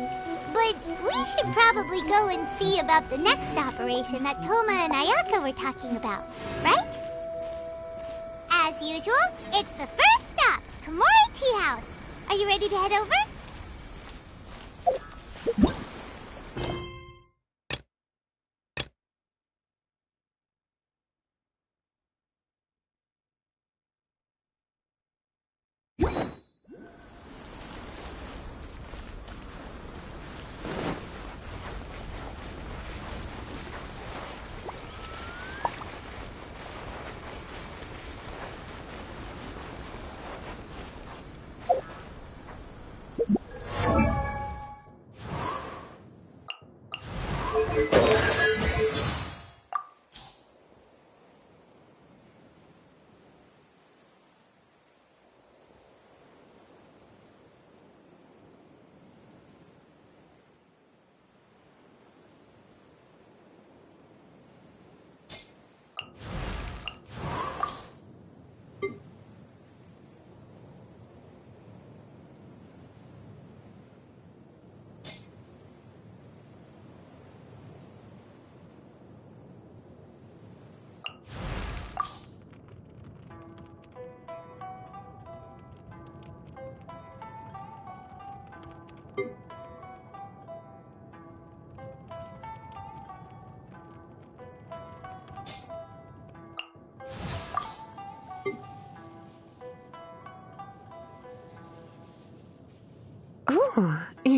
But we should probably go and see about the next operation that Toma and Ayaka were talking about, right? As usual, it's the first stop, Komori Tea House. Are you ready to head over?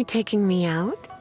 you taking me out?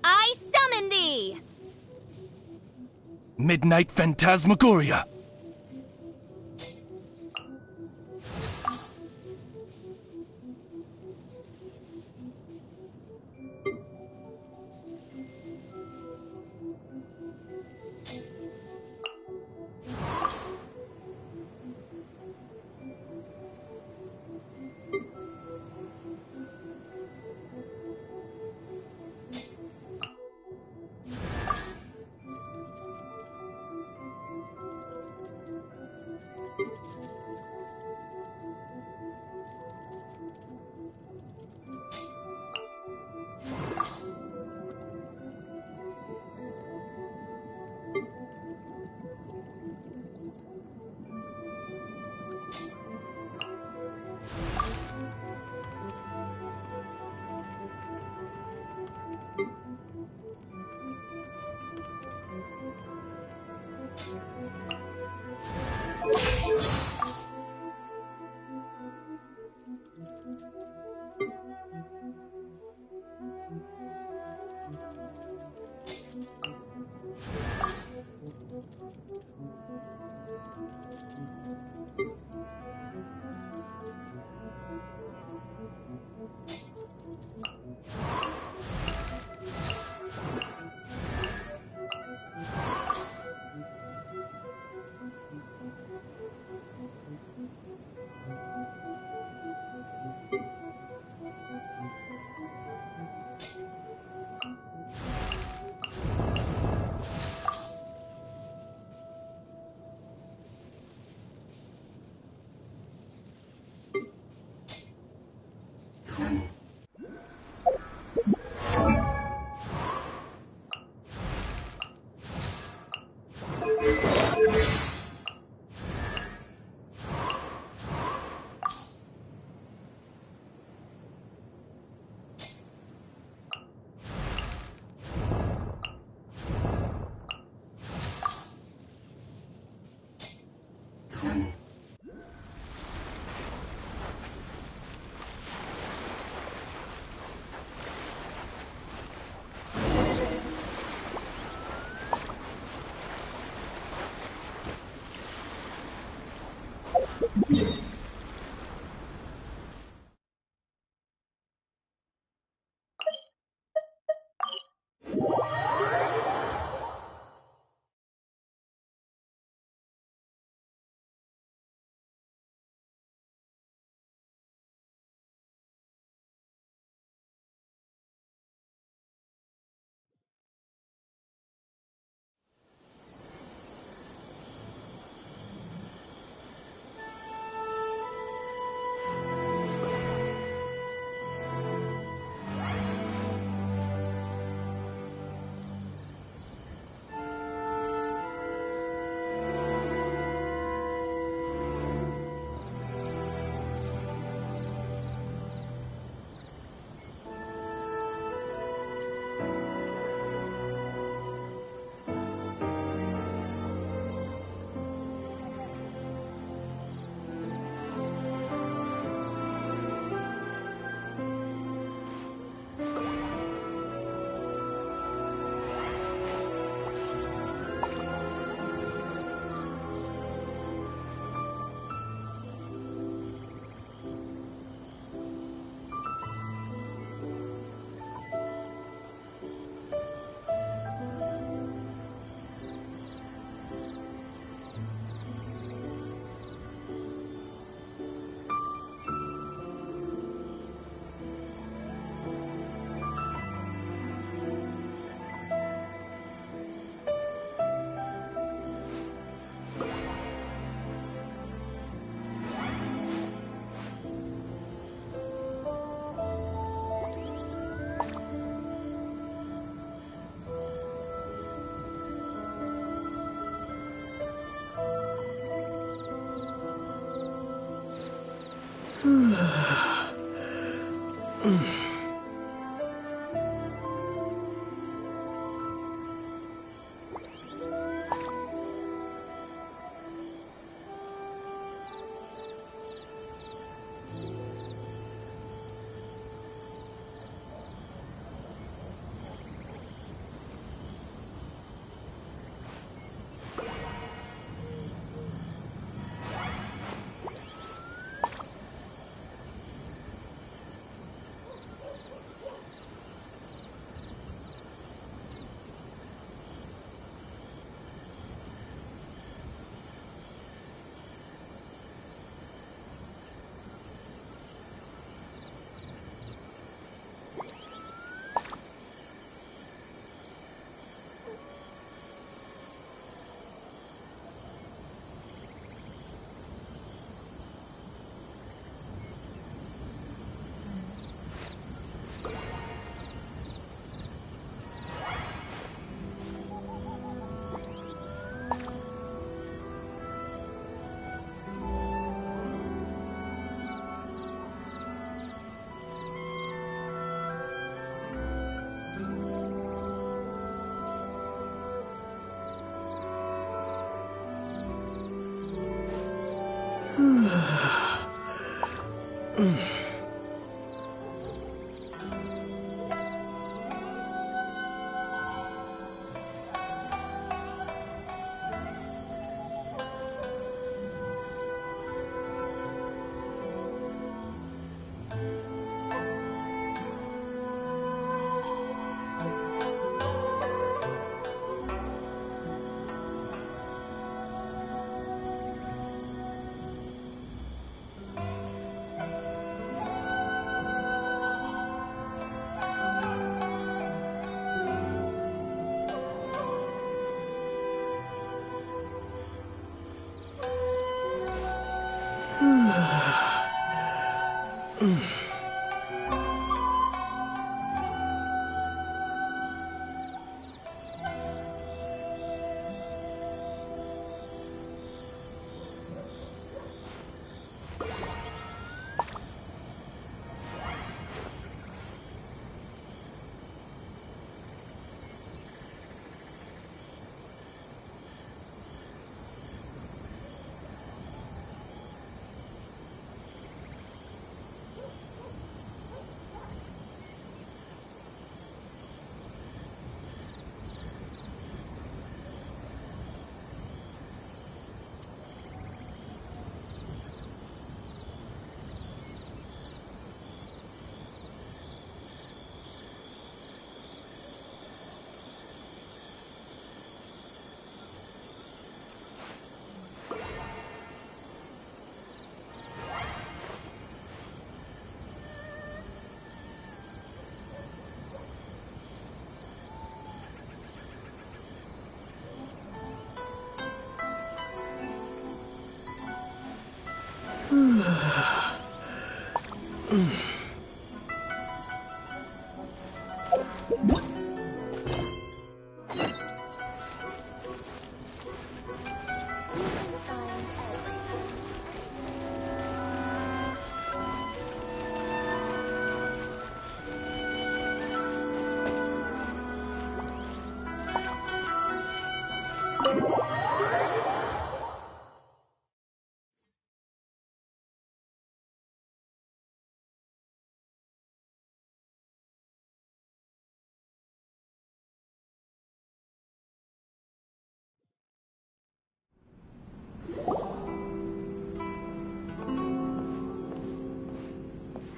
I summon thee! Midnight Phantasmagoria!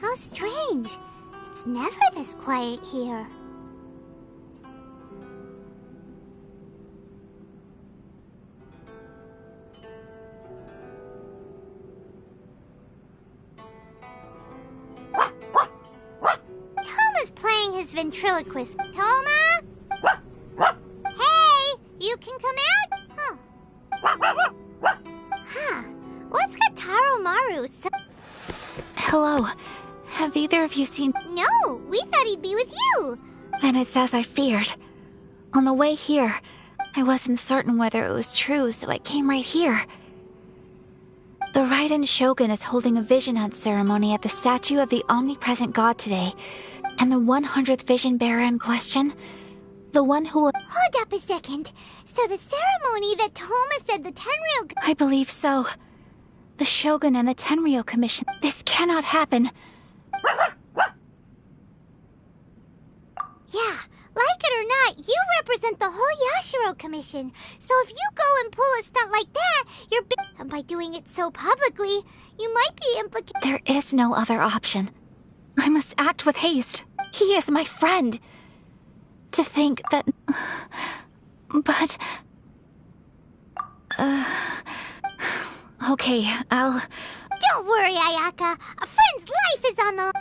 How strange. It's never this quiet here. Toma's playing his ventriloquist. Toma? Hey, you can come out? Huh. What's got Taro Maru so... Hello. Have either of you seen... No, we thought he'd be with you. Then it's as I feared. On the way here, I wasn't certain whether it was true, so I came right here. The Raiden Shogun is holding a vision hunt ceremony at the statue of the omnipresent god today. And the 100th vision bearer in question? The one who will— Hold up a second. So the ceremony that Toma said the Tenryou— I believe so. The Shogun and the Tenryou Commission. This cannot happen. Yeah, like it or not, you represent the whole Yashiro Commission. So if you go and pull a stunt like that, you're and by doing it so publicly, you might be implicated. There is no other option. I must act with haste. He is my friend. To think that... But... Okay, I'll... Don't worry, Ayaka. A friend's life is on the...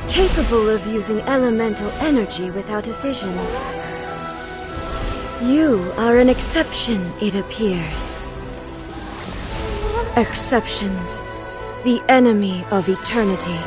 Capable of using elemental energy without a fission. You are an exception, it appears. Exceptions. The enemy of eternity.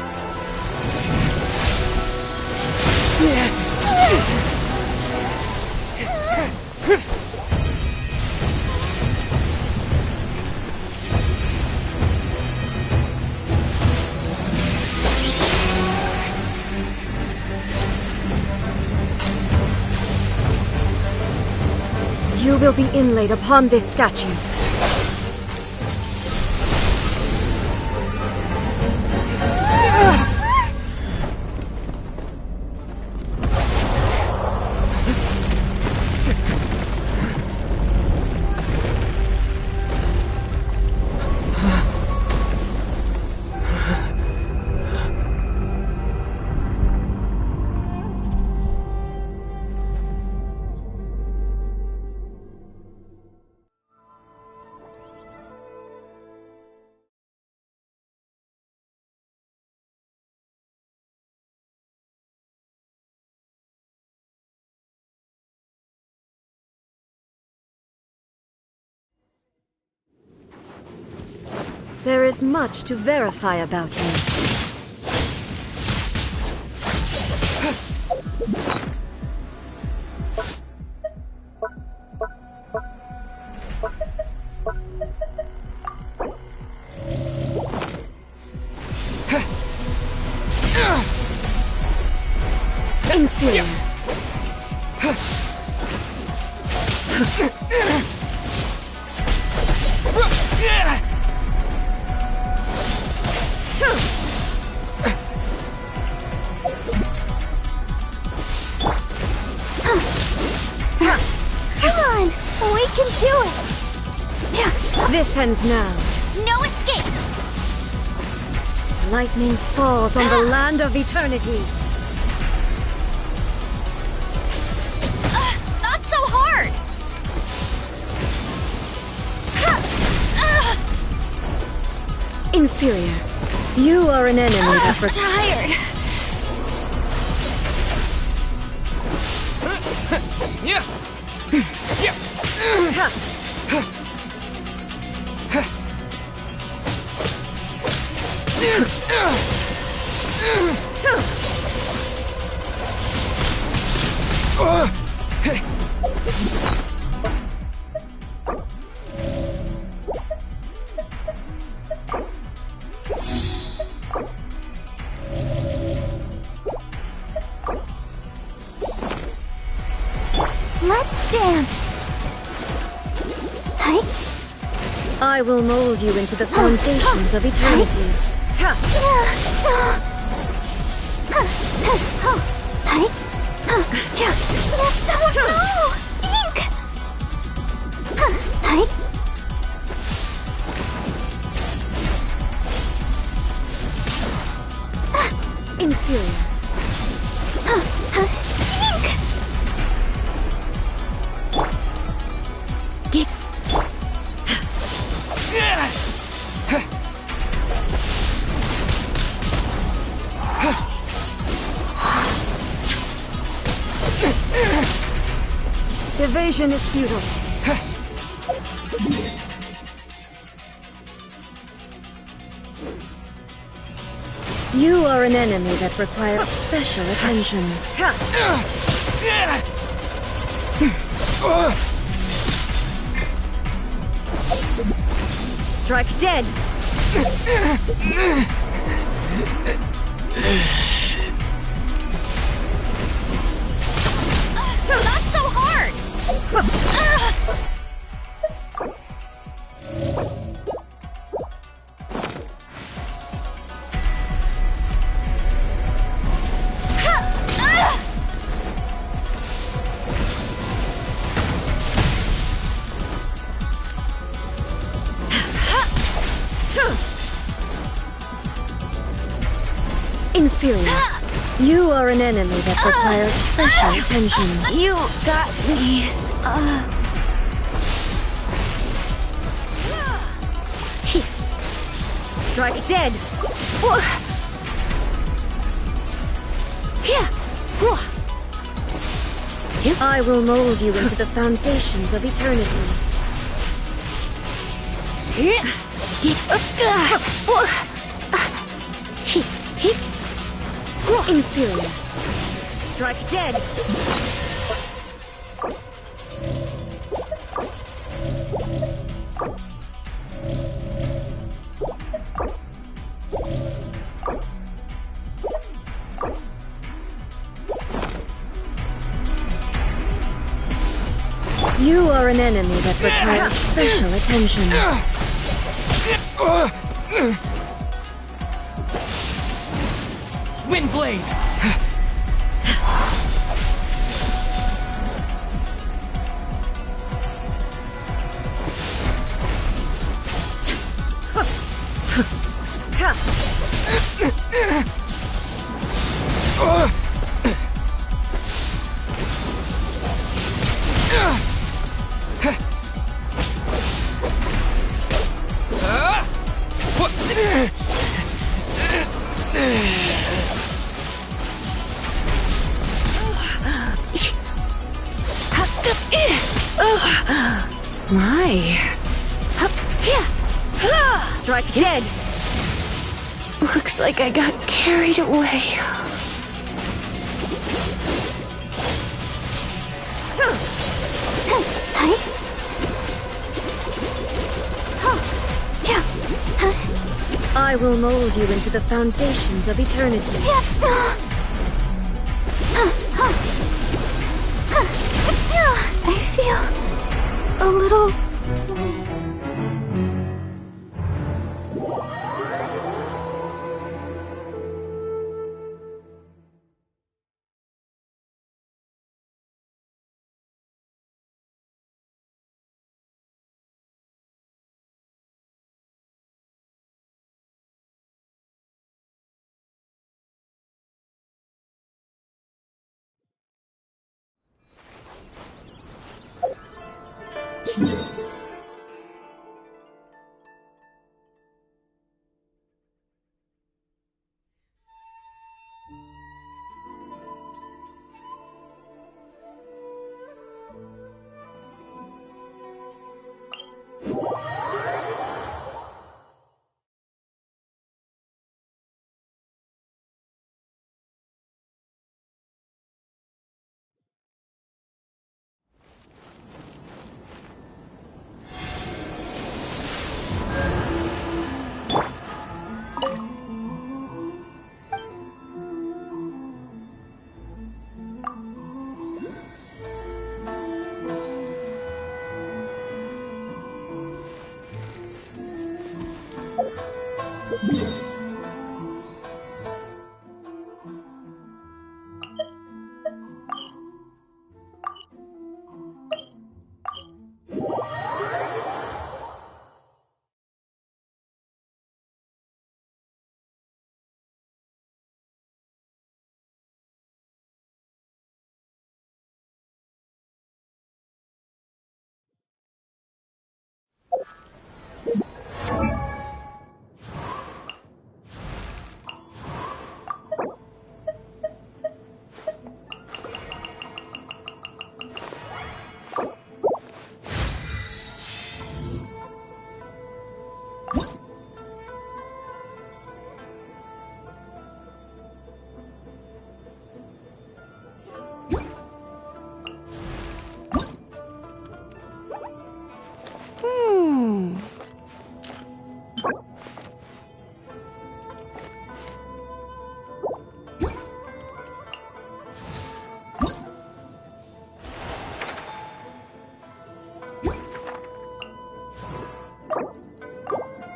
You will be inlaid upon this statue. There is much to verify about him. Influence. We can do it! This ends now. No escape! Lightning falls on the land of eternity. Not Inferior. You are an enemy that tired. Yeah. Let's dance. Hi. I will mold you into the foundations of eternity. Inferior. Evasion is futile. You are an enemy that requires special attention. Strike dead! Not so hard! Inferior. You are an enemy that requires special attention. You got me. Strike dead! I will mold you into the foundations of eternity. Inferior. Strike dead! You are an enemy that requires special attention. Windblade! My. Strike dead! Looks like I got carried away. I will mold you into the foundations of eternity. I feel a little...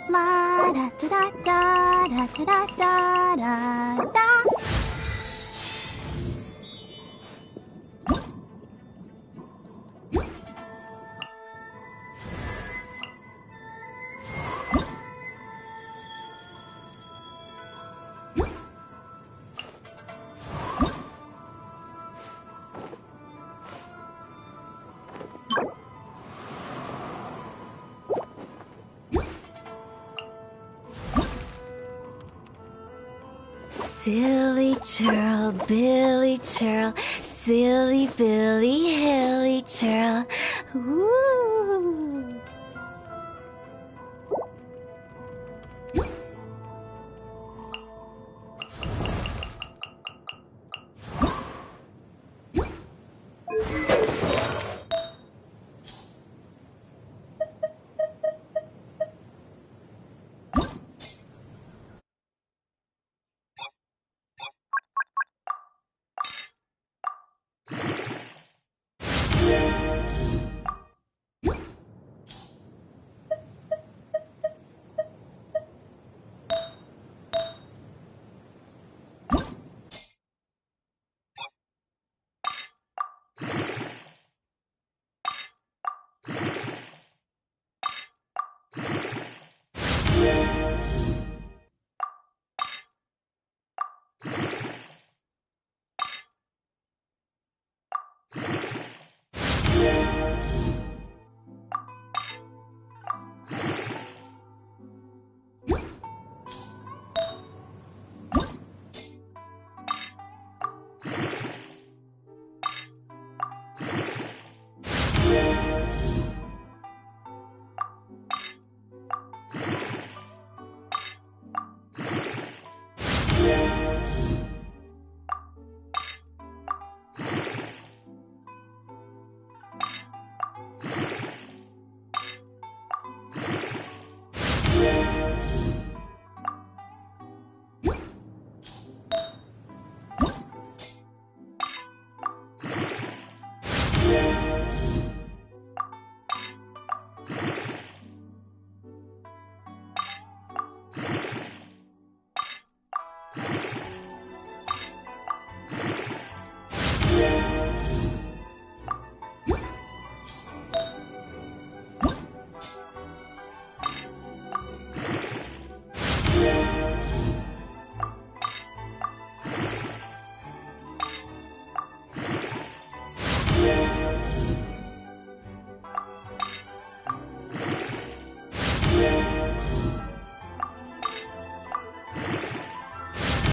La da da da da da da da da da. Silly churl, Billy churl, silly Billy, hilly churl. Ooh.